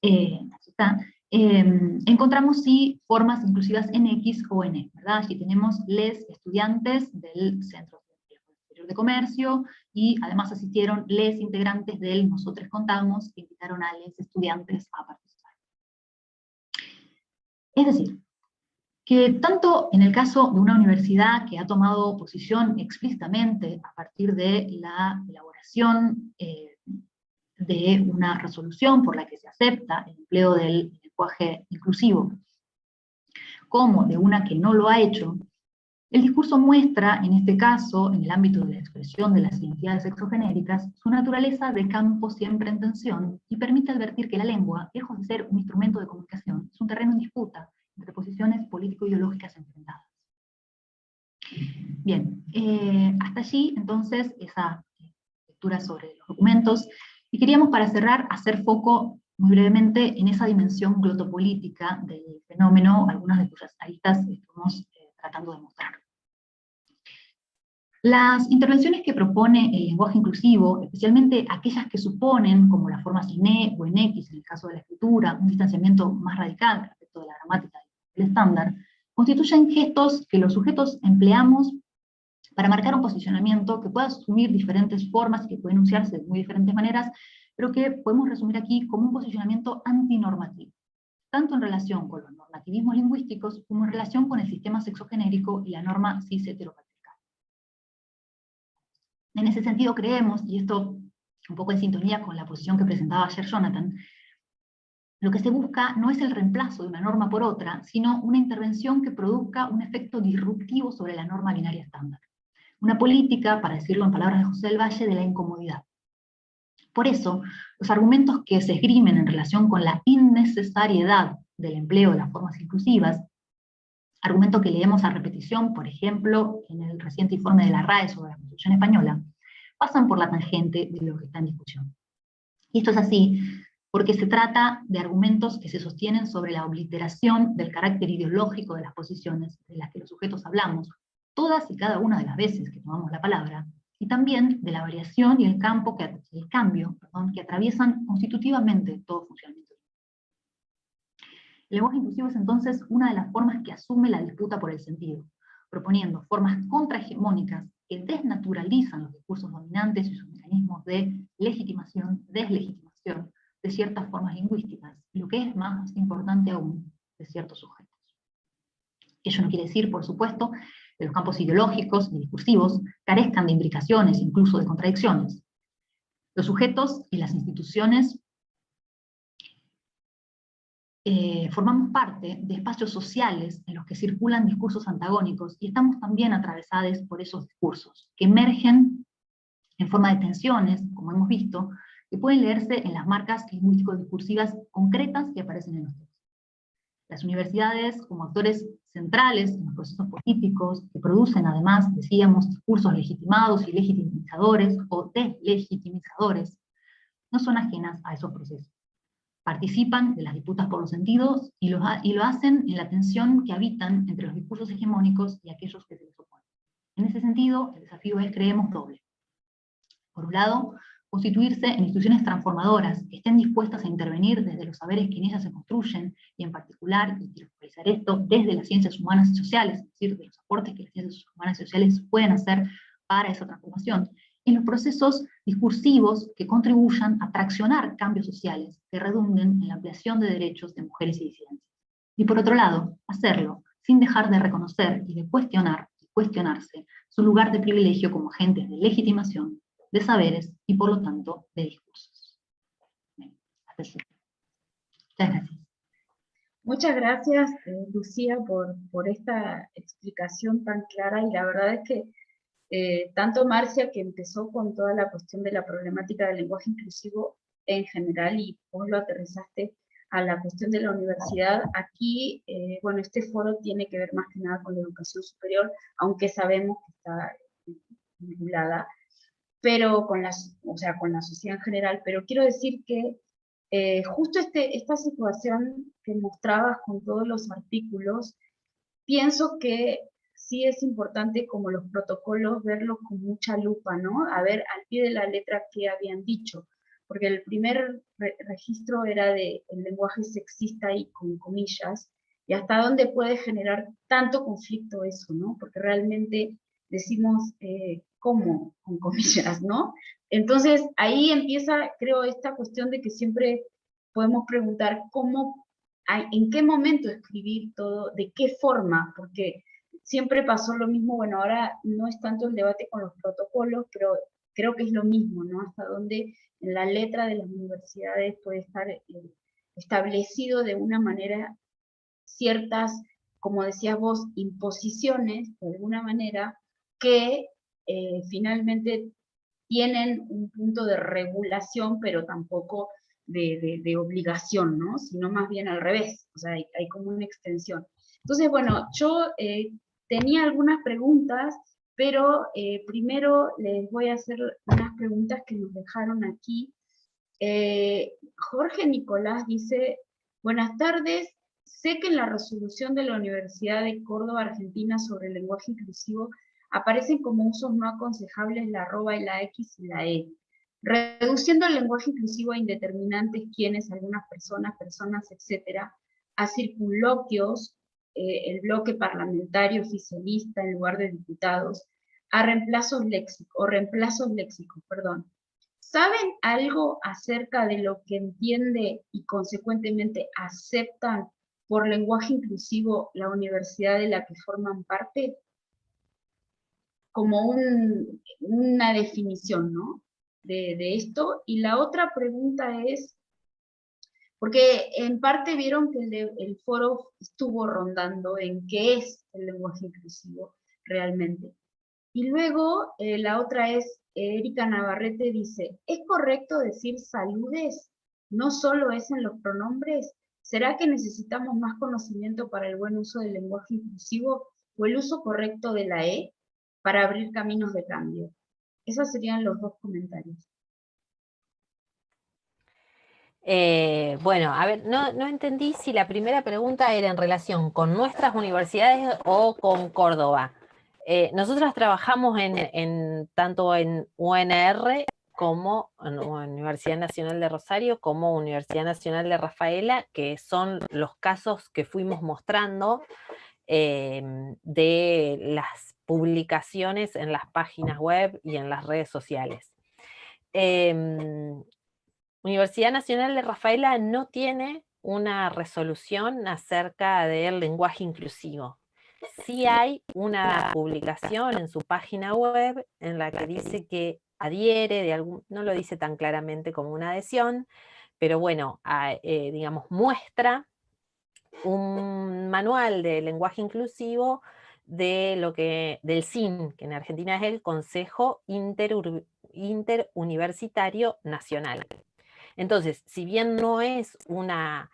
S5: aquí está, encontramos sí formas inclusivas en X o en E, ¿verdad? Aquí tenemos les estudiantes del Centro Superior de Comercio, y además asistieron les integrantes del Nosotros Contamos, que invitaron a les estudiantes a participar. Es decir, que tanto en el caso de una universidad que ha tomado posición explícitamente a partir de la elaboración de una resolución por la que se acepta el empleo del lenguaje inclusivo, como de una que no lo ha hecho, el discurso muestra, en este caso, en el ámbito de la expresión de las identidades sexogenéricas, su naturaleza de campo siempre en tensión, y permite advertir que la lengua, lejos de ser un instrumento de comunicación, es un terreno en disputa entre posiciones político-ideológicas enfrentadas. Bien, hasta allí entonces esa lectura sobre los documentos, y queríamos para cerrar hacer foco muy brevemente en esa dimensión glotopolítica del fenómeno, algunas de cuyas aristas estamos tratando de mostrar. Las intervenciones que propone el lenguaje inclusivo, especialmente aquellas que suponen, como las formas en E o en X, en el caso de la escritura, un distanciamiento más radical respecto de la gramática del estándar, constituyen gestos que los sujetos empleamos para marcar un posicionamiento que pueda asumir diferentes formas y que puede enunciarse de muy diferentes maneras, pero que podemos resumir aquí como un posicionamiento antinormativo, tanto en relación con los normativismos lingüísticos como en relación con el sistema sexogenérico y la norma cis-heteropatriarcal. En ese sentido creemos, y esto un poco en sintonía con la posición que presentaba ayer Jonathan, lo que se busca no es el reemplazo de una norma por otra, sino una intervención que produzca un efecto disruptivo sobre la norma binaria estándar. Una política, para decirlo en palabras de José del Valle, de la incomodidad. Por eso, los argumentos que se esgrimen en relación con la innecesariedad del empleo de las formas inclusivas, argumento que leemos a repetición, por ejemplo, en el reciente informe de la RAE sobre la Constitución Española, pasan por la tangente de lo que está en discusión. Y esto es así porque se trata de argumentos que se sostienen sobre la obliteración del carácter ideológico de las posiciones de las que los sujetos hablamos, todas y cada una de las veces que tomamos la palabra, y también de la variación y el cambio que atraviesan constitutivamente todo funcionamiento. El lenguaje inclusivo es entonces una de las formas que asume la disputa por el sentido, proponiendo formas contrahegemónicas que desnaturalizan los discursos dominantes y sus mecanismos de legitimación, deslegitimación de ciertas formas lingüísticas, y lo que es más importante aún, de ciertos sujetos. Ello no quiere decir, por supuesto, que los campos ideológicos y discursivos carezcan de imbricaciones, incluso de contradicciones. Los sujetos y las instituciones formamos parte de espacios sociales en los que circulan discursos antagónicos y estamos también atravesados por esos discursos, que emergen en forma de tensiones, como hemos visto, que pueden leerse en las marcas lingüístico-discursivas concretas que aparecen en los textos. Las universidades, como actores centrales en los procesos políticos, que producen además, decíamos, discursos legitimados y legitimizadores o deslegitimizadores, no son ajenas a esos procesos. Participan de las disputas por los sentidos y lo hacen en la tensión que habitan entre los discursos hegemónicos y aquellos que se les oponen. En ese sentido, el desafío es, creemos, doble. Por un lado, constituirse en instituciones transformadoras que estén dispuestas a intervenir desde los saberes que en ellas se construyen, y en particular, y quiero realizar esto, desde las ciencias humanas y sociales, es decir, de los aportes que las ciencias humanas y sociales pueden hacer para esa transformación, en los procesos discursivos que contribuyan a traccionar cambios sociales que redunden en la ampliación de derechos de mujeres y disidencias. Y por otro lado, hacerlo sin dejar de reconocer y de cuestionar y cuestionarse su lugar de privilegio como agentes de legitimación, de saberes y por lo tanto de discursos. Bien, hasta aquí. Muchas gracias.
S3: Muchas gracias, Lucía, por esta explicación tan clara, y la verdad es que tanto Marcia, que empezó con toda la cuestión de la problemática del lenguaje inclusivo en general, y vos lo aterrizaste a la cuestión de la universidad, aquí, bueno, este foro tiene que ver más que nada con la educación superior, aunque sabemos que está vinculada, pero con la sociedad en general, pero quiero decir que justo esta situación que mostrabas con todos los artículos, pienso que sí es importante, como los protocolos, verlos con mucha lupa, ¿no? A ver al pie de la letra qué habían dicho, porque el primer registro era de el lenguaje sexista y con comillas, y hasta dónde puede generar tanto conflicto eso, ¿no? Porque realmente decimos, ¿cómo? Con comillas, ¿no? Entonces ahí empieza, creo, esta cuestión de que siempre podemos preguntar cómo, en qué momento escribir todo, de qué forma, porque siempre pasó lo mismo. Bueno, ahora no es tanto el debate con los protocolos, pero creo que es lo mismo, ¿no? Hasta donde en la letra de las universidades puede estar establecido de una manera ciertas, como decías vos, imposiciones, de alguna manera, que finalmente tienen un punto de regulación, pero tampoco de obligación, ¿no? Sino más bien al revés, o sea, hay como una extensión. Entonces, bueno, yo tenía algunas preguntas, pero primero les voy a hacer unas preguntas que nos dejaron aquí. Jorge Nicolás dice, buenas tardes, sé que en la resolución de la Universidad de Córdoba, Argentina, sobre el lenguaje inclusivo, aparecen como usos no aconsejables la arroba y la X y la E, reduciendo el lenguaje inclusivo a indeterminantes, quienes, algunas personas, etcétera, a circunloquios, el bloque parlamentario oficialista en lugar de diputados, a reemplazos léxicos, perdón. ¿Saben algo acerca de lo que entiende y consecuentemente aceptan por lenguaje inclusivo la universidad de la que forman parte? Como una definición, ¿no? De esto. Y la otra pregunta es, porque en parte vieron que el foro estuvo rondando en qué es el lenguaje inclusivo realmente. Y luego la otra es, Erika Navarrete dice, ¿es correcto decir saludes? ¿No solo es en los pronombres? ¿Será que necesitamos más conocimiento para el buen uso del lenguaje inclusivo o el uso correcto de la E para abrir caminos de cambio? Esos serían los dos comentarios.
S4: Bueno, a ver, no entendí si la primera pregunta era en relación con nuestras universidades o con Córdoba. Nosotros trabajamos tanto en UNR como en Universidad Nacional de Rosario, como Universidad Nacional de Rafaela, que son los casos que fuimos mostrando de las publicaciones en las páginas web y en las redes sociales. Universidad Nacional de Rafaela no tiene una resolución acerca del lenguaje inclusivo. Sí hay una publicación en su página web en la que dice que adhiere, no lo dice tan claramente como una adhesión, pero bueno, digamos, muestra un manual de lenguaje inclusivo del CIN, que en Argentina es el Consejo Interuniversitario Nacional. Entonces, si bien no es una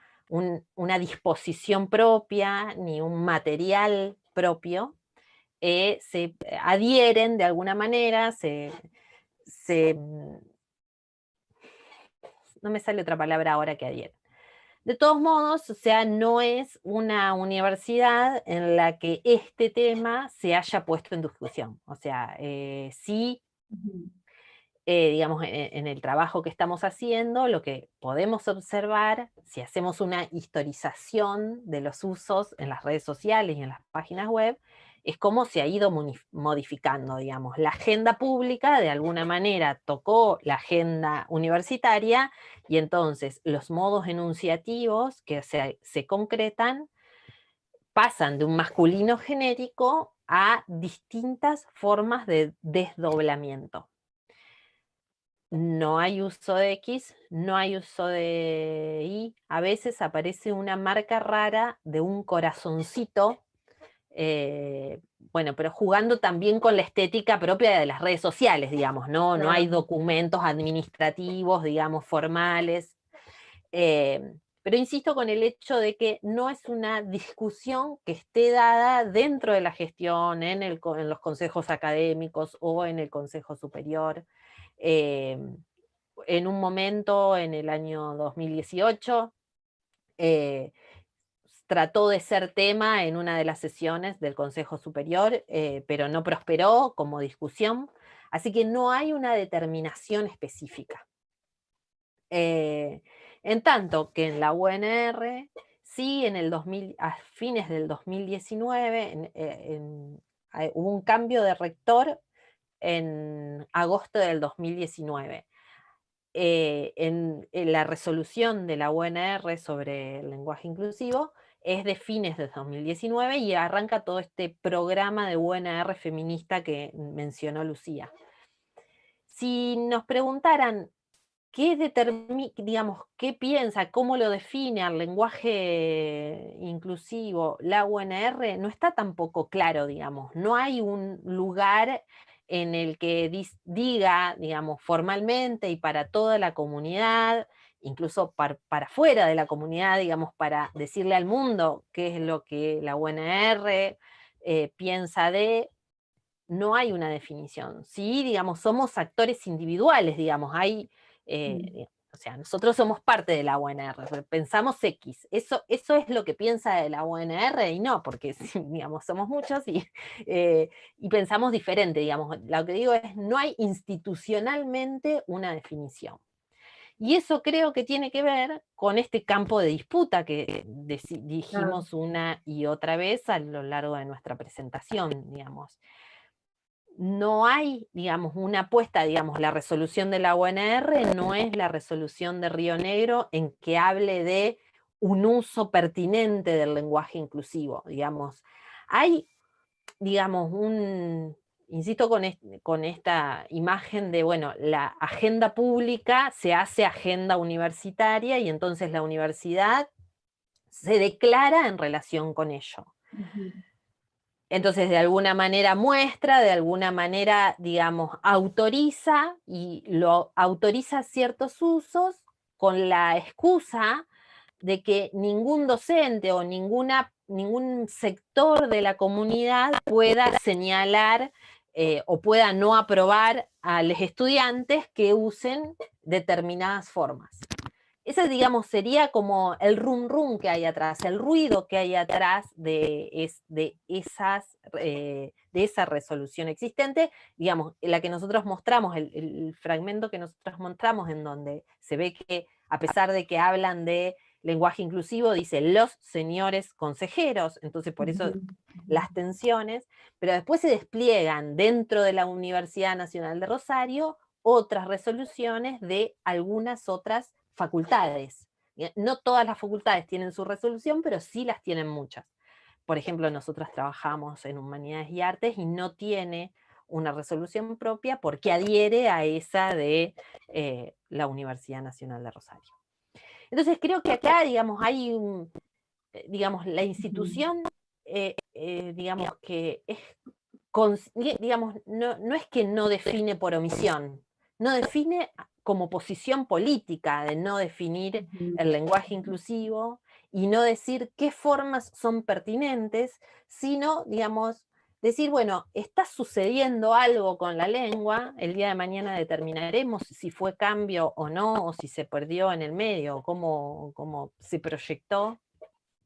S4: disposición propia, ni un material propio, se adhieren de alguna manera, no me sale otra palabra ahora que adhieren. De todos modos, o sea, no es una universidad en la que este tema se haya puesto en discusión. O sea, sí, digamos, en el trabajo que estamos haciendo, lo que podemos observar, si hacemos una historización de los usos en las redes sociales y en las páginas web, es cómo se ha ido modificando, digamos. La agenda pública de alguna manera tocó la agenda universitaria y entonces los modos enunciativos que se concretan pasan de un masculino genérico a distintas formas de desdoblamiento. No hay uso de X, no hay uso de Y, a veces aparece una marca rara de un corazoncito, bueno, pero jugando también con la estética propia de las redes sociales, digamos, ¿no? No hay documentos administrativos, digamos, formales, pero insisto con el hecho de que no es una discusión que esté dada dentro de la gestión, en los consejos académicos o en el Consejo Superior. En un momento, en el año 2018, trató de ser tema en una de las sesiones del Consejo Superior, pero no prosperó como discusión, así que no hay una determinación específica. En tanto que en la UNR, sí, a fines del 2019, hubo un cambio de rector en agosto del 2019. En la resolución de la UNR sobre el lenguaje inclusivo es de fines de 2019 y arranca todo este programa de UNR feminista que mencionó Lucía. Si nos preguntaran qué piensa, cómo lo define al lenguaje inclusivo la UNR, no está tampoco claro, digamos. No hay un lugar en el que diga, digamos, formalmente y para toda la comunidad, incluso para fuera de la comunidad, digamos, para decirle al mundo qué es lo que la UNR piensa no hay una definición. Sí, digamos, somos actores individuales, digamos, o sea, nosotros somos parte de la UNR, pensamos X, eso es lo que piensa de la UNR y no, porque digamos, somos muchos y pensamos diferente, digamos, lo que digo es, no hay institucionalmente una definición. Y eso creo que tiene que ver con este campo de disputa que dijimos una y otra vez a lo largo de nuestra presentación, digamos. No hay, digamos, una apuesta, digamos, la resolución de la UNR no es la resolución de Río Negro en que hable de un uso pertinente del lenguaje inclusivo, digamos. Hay, digamos, insisto con esta imagen de, bueno, la agenda pública se hace agenda universitaria y entonces la universidad se declara en relación con ello. Entonces, de alguna manera muestra, de alguna manera, digamos, autoriza, y lo autoriza ciertos usos con la excusa de que ningún docente o ningún sector de la comunidad pueda señalar o pueda no aprobar a los estudiantes que usen determinadas formas. ese, digamos, sería como el rum rum que hay atrás, el ruido que hay atrás de esa resolución existente, digamos, la que nosotros mostramos, el fragmento que nosotros mostramos, en donde se ve que, a pesar de que hablan de lenguaje inclusivo, dice los señores consejeros, entonces por eso las tensiones, pero después se despliegan dentro de la Universidad Nacional de Rosario otras resoluciones de algunas otras facultades. No todas las facultades tienen su resolución, pero sí las tienen muchas. Por ejemplo, nosotros trabajamos en Humanidades y Artes y no tiene una resolución propia porque adhiere a esa de la Universidad Nacional de Rosario. Entonces creo que acá, digamos, hay digamos, la institución, digamos, que es, digamos, no es que no define por omisión, no define como posición política de no definir el lenguaje inclusivo y no decir qué formas son pertinentes, sino, digamos, decir, bueno, está sucediendo algo con la lengua, el día de mañana determinaremos si fue cambio o no, o si se perdió en el medio, o cómo se proyectó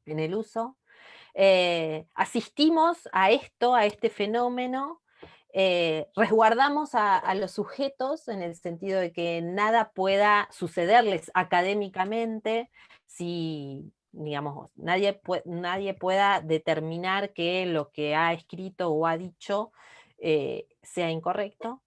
S4: en el uso. Asistimos a esto, a este fenómeno, resguardamos a los sujetos en el sentido de que nada pueda sucederles académicamente si, digamos, nadie pueda determinar que lo que ha escrito o ha dicho sea incorrecto.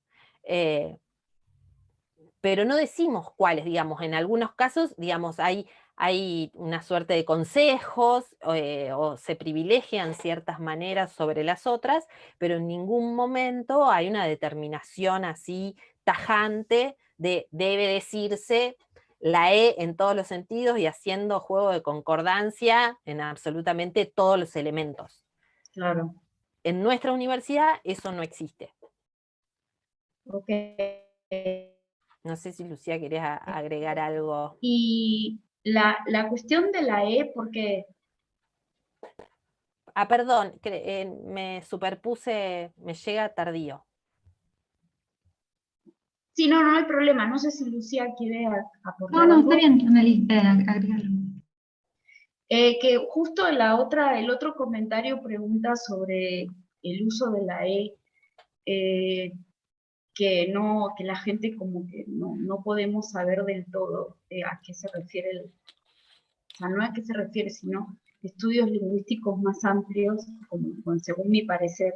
S4: Pero no decimos cuáles, digamos, en algunos casos, digamos, hay una suerte de consejos o se privilegian ciertas maneras sobre las otras, pero en ningún momento hay una determinación así tajante de debe decirse la E en todos los sentidos y haciendo juego de concordancia en absolutamente todos los elementos.
S3: Claro.
S4: En nuestra universidad eso no existe.
S3: Ok.
S4: No sé si Lucía querés agregar algo.
S3: Y la cuestión de la E, porque...
S4: Ah, perdón, me superpuse, me llega tardío.
S3: Sí, no hay problema. No sé si Lucía quiere aportar
S5: No,
S3: algo.
S5: está bien, Anneli, agregarlo.
S3: Que justo el otro comentario pregunta sobre el uso de la E, que la gente como que no podemos saber del todo a qué se refiere, o sea, no a qué se refiere, sino estudios lingüísticos más amplios, según mi parecer.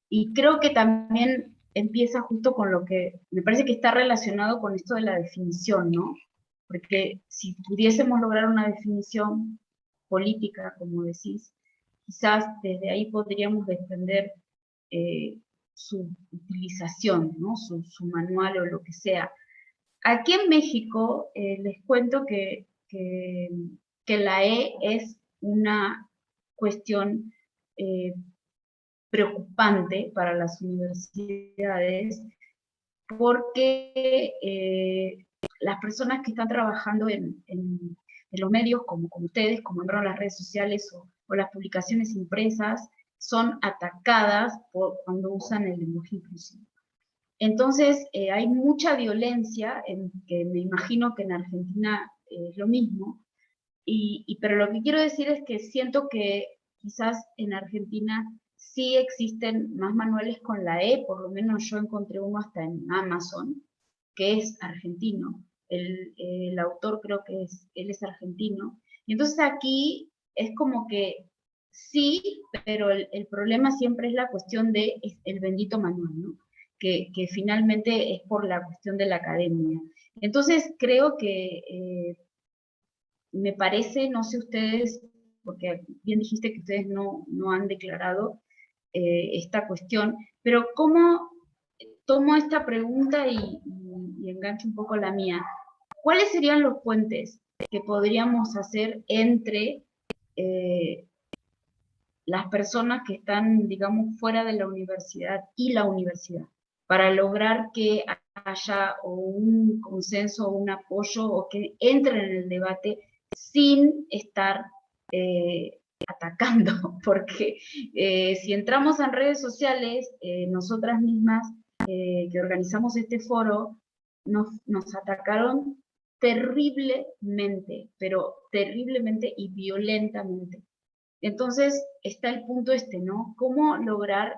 S3: Y creo que también empieza justo con lo que, me parece que está relacionado con esto de la definición, ¿no? Porque si pudiésemos lograr una definición política, como decís, quizás desde ahí podríamos defender su utilización, ¿no? Su manual o lo que sea. Aquí en México les cuento que la E es una cuestión preocupante para las universidades porque las personas que están trabajando en los medios, como ustedes, como en las redes sociales o las publicaciones impresas, son atacadas cuando usan el lenguaje inclusivo. Entonces, hay mucha violencia, que me imagino que en Argentina es lo mismo, pero lo que quiero decir es que siento que quizás en Argentina sí existen más manuales con la E, por lo menos yo encontré uno hasta en Amazon, que es argentino. El autor creo que él es argentino. Y entonces aquí es como que sí, pero el problema siempre es la cuestión de el bendito manual, ¿no? Que finalmente es por la cuestión de la academia. Entonces creo que me parece, no sé ustedes, porque bien dijiste que ustedes no han declarado esta cuestión, pero ¿cómo tomo esta pregunta y engancho un poco la mía? ¿Cuáles serían los puentes que podríamos hacer entre las personas que están, digamos, fuera de la universidad y la universidad, para lograr que haya o un consenso o un apoyo o que entren en el debate sin estar atacando? Porque si entramos en redes sociales, nosotras mismas que organizamos este foro, nos atacaron terriblemente, pero terriblemente y violentamente. Entonces está el punto ¿no? ¿Cómo lograr,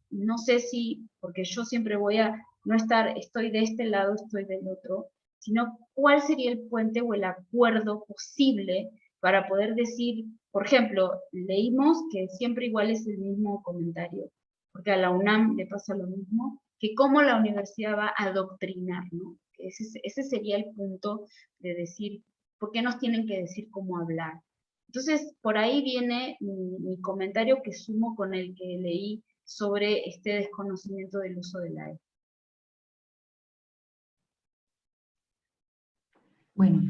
S3: no sé si, porque yo siempre voy a no estar, estoy de este lado, estoy del otro, sino cuál sería el puente o el acuerdo posible para poder decir, por ejemplo, leímos que siempre igual es el mismo comentario, porque a la UNAM le pasa lo mismo, que cómo la universidad va a adoctrinar, ¿no? Ese sería el punto de decir, ¿por qué nos tienen que decir cómo hablar? Entonces, por ahí viene mi comentario que sumo con el que leí sobre este desconocimiento del uso de la E.
S5: Bueno,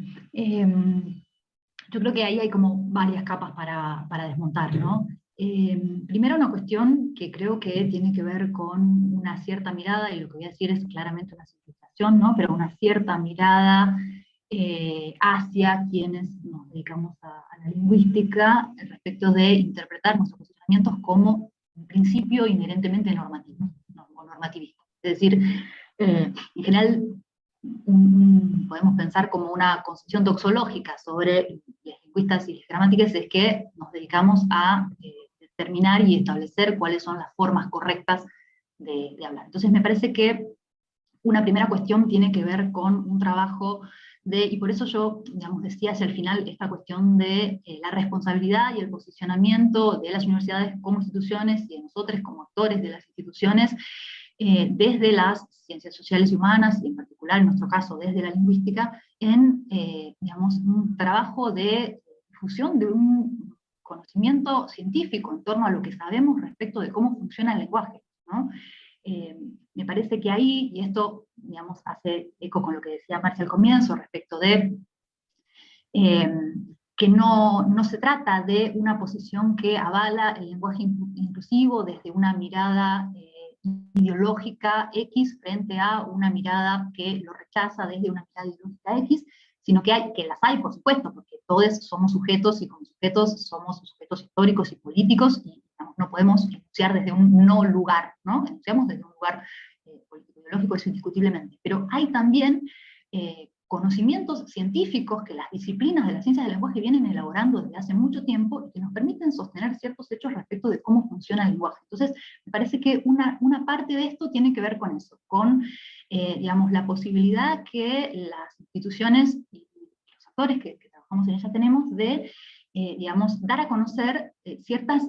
S5: yo creo que ahí hay como varias capas para desmontar, ¿no? Primero una cuestión que creo que tiene que ver con una cierta mirada, y lo que voy a decir es claramente una simplificación, ¿no? Pero una cierta mirada hacia quienes nos dedicamos a la lingüística respecto de interpretar nuestros posicionamientos como un principio inherentemente normativo, o normativista. Es decir, en general podemos pensar como una concepción doxológica sobre las lingüistas y las gramáticas, es que nos dedicamos a determinar y establecer cuáles son las formas correctas de hablar. Entonces me parece que una primera cuestión tiene que ver con un trabajo y por eso yo, digamos, decía hacia el final esta cuestión de la responsabilidad y el posicionamiento de las universidades como instituciones y de nosotros como actores de las instituciones, desde las ciencias sociales y humanas, y en particular en nuestro caso desde la lingüística, en digamos, un trabajo de difusión de un conocimiento científico en torno a lo que sabemos respecto de cómo funciona el lenguaje, ¿no? Me parece que ahí, y esto digamos, hace eco con lo que decía Marcia al comienzo respecto de que no se trata de una posición que avala el lenguaje inclusivo desde una mirada ideológica X frente a una mirada que lo rechaza desde una mirada ideológica X, sino que las hay, por supuesto, porque todos somos sujetos, y como sujetos somos sujetos históricos y políticos, y digamos, no podemos enunciar desde un no lugar, ¿no? Enunciamos desde un lugar político-ideológico, eso indiscutiblemente. Pero hay también conocimientos científicos que las disciplinas de las ciencias del lenguaje vienen elaborando desde hace mucho tiempo y que nos permiten sostener ciertos hechos respecto de cómo funciona el lenguaje. Entonces, me parece que una parte de esto tiene que ver con eso, con digamos, la posibilidad que las instituciones y los actores que trabajamos en ellas tenemos de, digamos, dar a conocer ciertas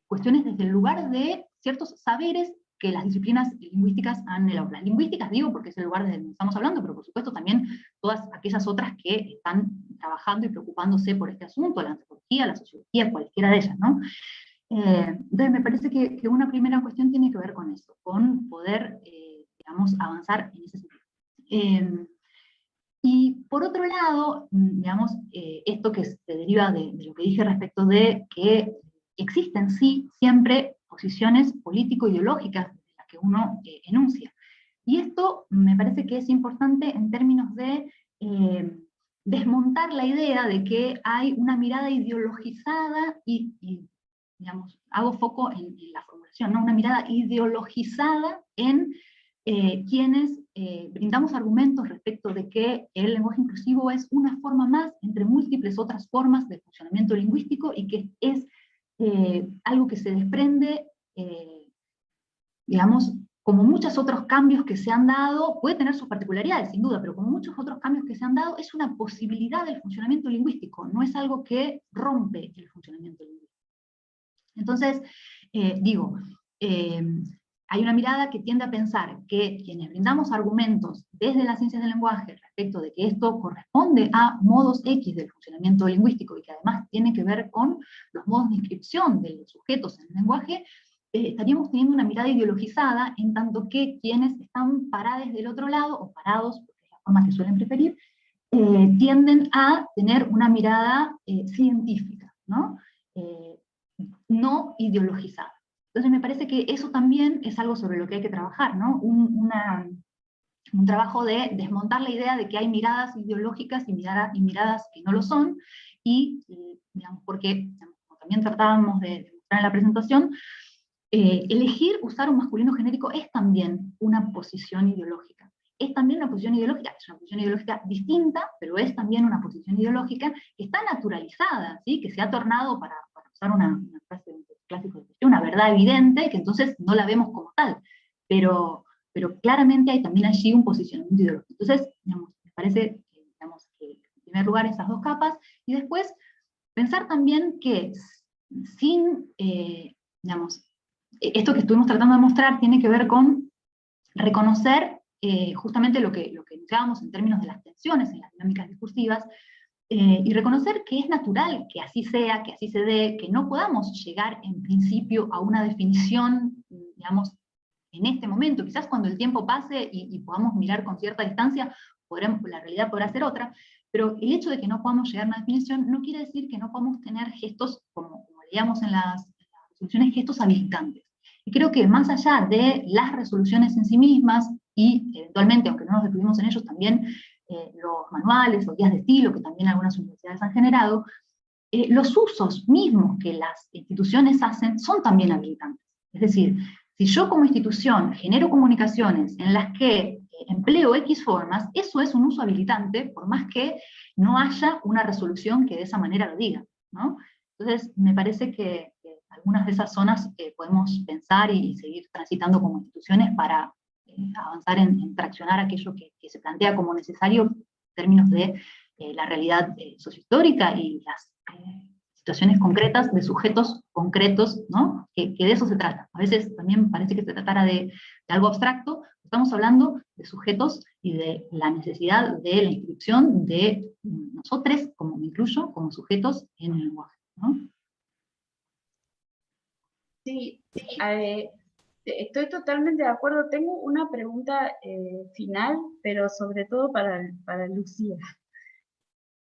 S5: cuestiones desde el lugar de ciertos saberes que las disciplinas lingüísticas han elaborado. Las lingüísticas digo porque es el lugar desde donde estamos hablando, pero por supuesto también todas aquellas otras que están trabajando y preocupándose por este asunto, la antropología, la sociología, cualquiera de ellas, ¿no? Entonces me parece que una primera cuestión tiene que ver con eso, con poder, digamos, avanzar en ese sentido. Y por otro lado, digamos, esto que se deriva de lo que dije respecto de que existen sí siempre posiciones político-ideológicas de las que uno enuncia. Y esto me parece que es importante en términos de desmontar la idea de que hay una mirada ideologizada y digamos, hago foco en la formulación, ¿no? Una mirada ideologizada en quienes brindamos argumentos respecto de que el lenguaje inclusivo es una forma más entre múltiples otras formas de funcionamiento lingüístico y que es algo que se desprende, digamos, como muchos otros cambios que se han dado, puede tener sus particularidades, sin duda, pero como muchos otros cambios que se han dado, es una posibilidad del funcionamiento lingüístico, no es algo que rompe el funcionamiento lingüístico. Entonces, hay una mirada que tiende a pensar que quienes brindamos argumentos desde las ciencias del lenguaje respecto de que esto corresponde a modos X del funcionamiento lingüístico y que además tiene que ver con los modos de inscripción de los sujetos en el lenguaje, estaríamos teniendo una mirada ideologizada, en tanto que quienes están parados del otro lado, o parados, porque es la forma que suelen preferir, tienden a tener una mirada científica, ¿no? No ideologizada. Entonces me parece que eso también es algo sobre lo que hay que trabajar, ¿no? Un trabajo de desmontar la idea de que hay miradas ideológicas y miradas que no lo son, y digamos, porque, digamos, como también tratábamos de mostrar en la presentación, elegir usar un masculino genérico es también una posición ideológica. es también una posición ideológica, es una posición ideológica distinta, pero es también una posición ideológica que está naturalizada, ¿sí? Que se ha tornado, para usar una frase clásica, una verdad evidente, que entonces no la vemos como tal, pero claramente hay también allí un posicionamiento ideológico. Entonces, digamos, me parece que en primer lugar esas dos capas, y después pensar también que sin, esto que estuvimos tratando de mostrar tiene que ver con reconocer justamente lo que enunciábamos en términos de las tensiones en las dinámicas discursivas, y reconocer que es natural que así sea, que así se dé, que no podamos llegar en principio a una definición, digamos, en este momento. Quizás cuando el tiempo pase y podamos mirar con cierta distancia, la realidad podrá ser otra, pero el hecho de que no podamos llegar a una definición no quiere decir que no podamos tener gestos, como leíamos en las resoluciones, gestos habilitantes. Y creo que más allá de las resoluciones en sí mismas, y eventualmente, aunque no nos detuvimos en ellos, también los manuales o guías de estilo, que también algunas universidades han generado, los usos mismos que las instituciones hacen son también habilitantes. Es decir, si yo como institución genero comunicaciones en las que empleo X formas, eso es un uso habilitante, por más que no haya una resolución que de esa manera lo diga, ¿no? Entonces, me parece que algunas de esas zonas podemos pensar y seguir transitando como instituciones para avanzar en traccionar aquello que se plantea como necesario en términos de la realidad sociohistórica y las situaciones concretas de sujetos concretos, ¿no? Que de eso se trata. A veces también parece que se tratara de algo abstracto. Estamos hablando de sujetos y de la necesidad de la inscripción de nosotros, como me incluyo, como sujetos en el lenguaje, ¿no?
S3: Sí, estoy totalmente de acuerdo. Tengo una pregunta final, pero sobre todo para Lucía.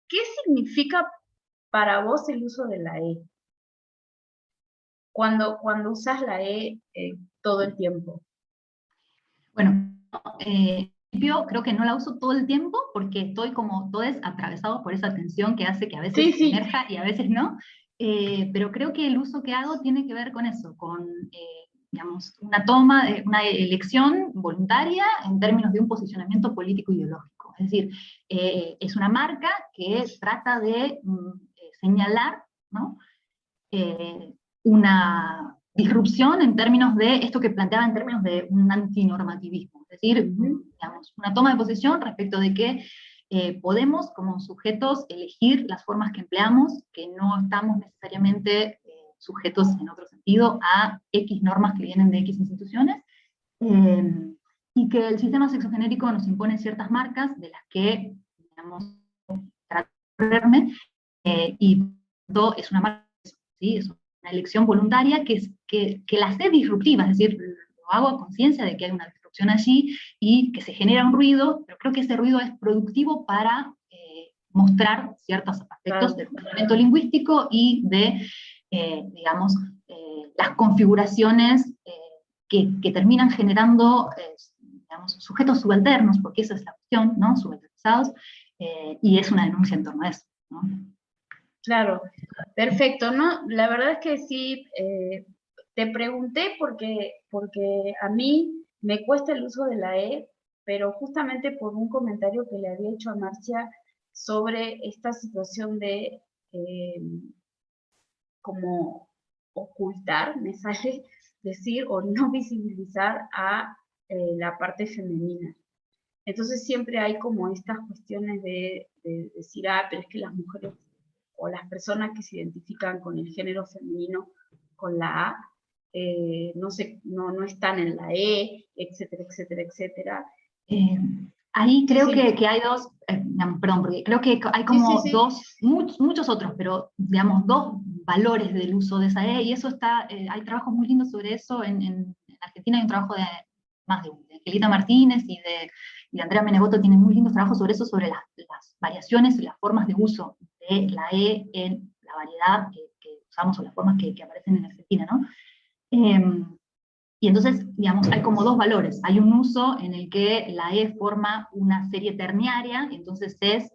S3: ¿Qué significa para vos el uso de la E? Cuando usas la E todo el tiempo.
S5: Bueno, yo creo que no la uso todo el tiempo porque estoy como todos atravesados por esa tensión que hace que a veces emerja y a veces no, pero creo que el uso que hago tiene que ver con eso, con digamos, una elección voluntaria en términos de un posicionamiento político ideológico. Es decir, es una marca que trata de señalar, ¿no? Una disrupción en términos de esto que planteaba en términos de un antinormativismo, es decir, digamos, una toma de posición respecto de que podemos como sujetos elegir las formas que empleamos, que no estamos necesariamente sujetos en otro sentido a X normas que vienen de X instituciones, y que el sistema sexogenérico nos impone ciertas marcas de las que, digamos, tratar de correrme, y es una marca, ¿sí? Es una elección voluntaria que la hace disruptiva, es decir, lo hago a conciencia de que hay una disrupción allí y que se genera un ruido, pero creo que ese ruido es productivo para mostrar ciertos aspectos del fundamento lingüístico y de, digamos, las configuraciones que terminan generando, digamos, sujetos subalternos, porque esa es la cuestión, ¿no? Subalternizados, y es una denuncia en torno a eso, ¿no?
S3: Claro, perfecto, ¿no? La verdad es que sí, te pregunté porque a mí me cuesta el uso de la E, pero justamente por un comentario que le había hecho a Marcia sobre esta situación de como ocultar, me sale decir, o no visibilizar a la parte femenina. Entonces siempre hay como estas cuestiones de decir, pero es que las mujeres o las personas que se identifican con el género femenino, con la A, no están en la E, etcétera, etcétera, etcétera.
S5: Ahí creo que hay dos, perdón, porque creo que hay como muchos otros, pero digamos dos valores del uso de esa E, y eso está, hay trabajos muy lindos sobre eso, en Argentina hay un trabajo de Angelita Martínez y de Andrea Menegoto, tienen muy lindos trabajos sobre eso, sobre las variaciones y las formas de uso de la E en la variedad que usamos, o las formas que aparecen en Argentina, ¿no? Y entonces, digamos, hay como dos valores. Hay un uso en el que la E forma una serie terniaria, entonces es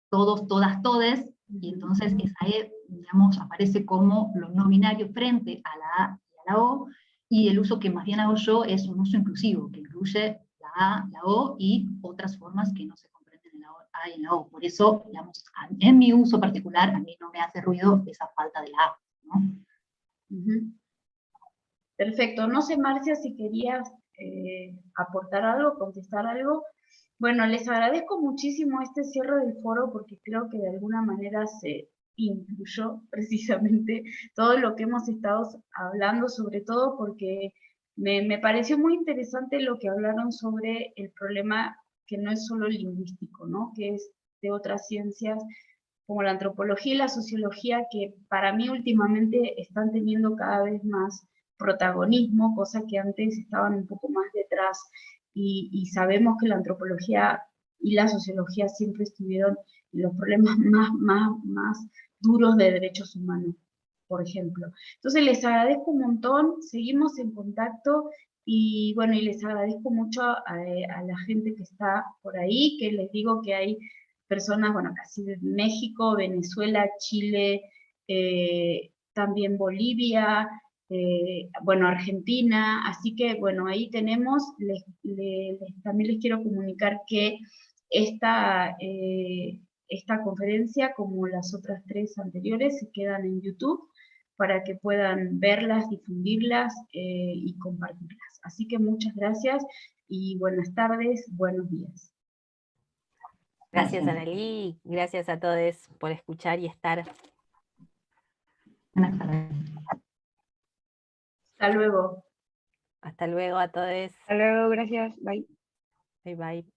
S5: todos, todas, todes, y entonces esa E, digamos, aparece como lo no binario frente a la A y a la O, y el uso que más bien hago yo es un uso inclusivo, que incluye la A, la O, y otras formas que no se comprenden en la A y en la O. Por eso, digamos, en mi uso particular, a mí no me hace ruido esa falta de la A, ¿no?
S3: Perfecto. No sé, Marcia, si querías aportar algo, contestar algo. Bueno, les agradezco muchísimo este cierre del foro porque creo que de alguna manera se incluyó precisamente todo lo que hemos estado hablando, sobre todo porque me pareció muy interesante lo que hablaron sobre el problema que no es solo lingüístico, ¿no? Que es de otras ciencias como la antropología y la sociología, que para mí últimamente están teniendo cada vez más protagonismo, cosa que antes estaban un poco más detrás, y sabemos que la antropología y la sociología siempre estuvieron en los problemas más duros de derechos humanos, por ejemplo. Entonces les agradezco un montón, seguimos en contacto, y bueno, y les agradezco mucho a la gente que está por ahí, que les digo que hay personas, bueno, casi de México, Venezuela, Chile, también Bolivia, bueno, Argentina, así que bueno, ahí tenemos, también les quiero comunicar que esta conferencia, como las otras 3 anteriores, se quedan en YouTube para que puedan verlas, difundirlas y compartirlas. Así que muchas gracias y buenas tardes, buenos días.
S4: Gracias, Analí. Gracias a todos por escuchar y estar.
S5: Buenas tardes.
S3: Hasta luego.
S4: Hasta luego a todos.
S2: Hasta luego, gracias, bye.
S4: Bye bye.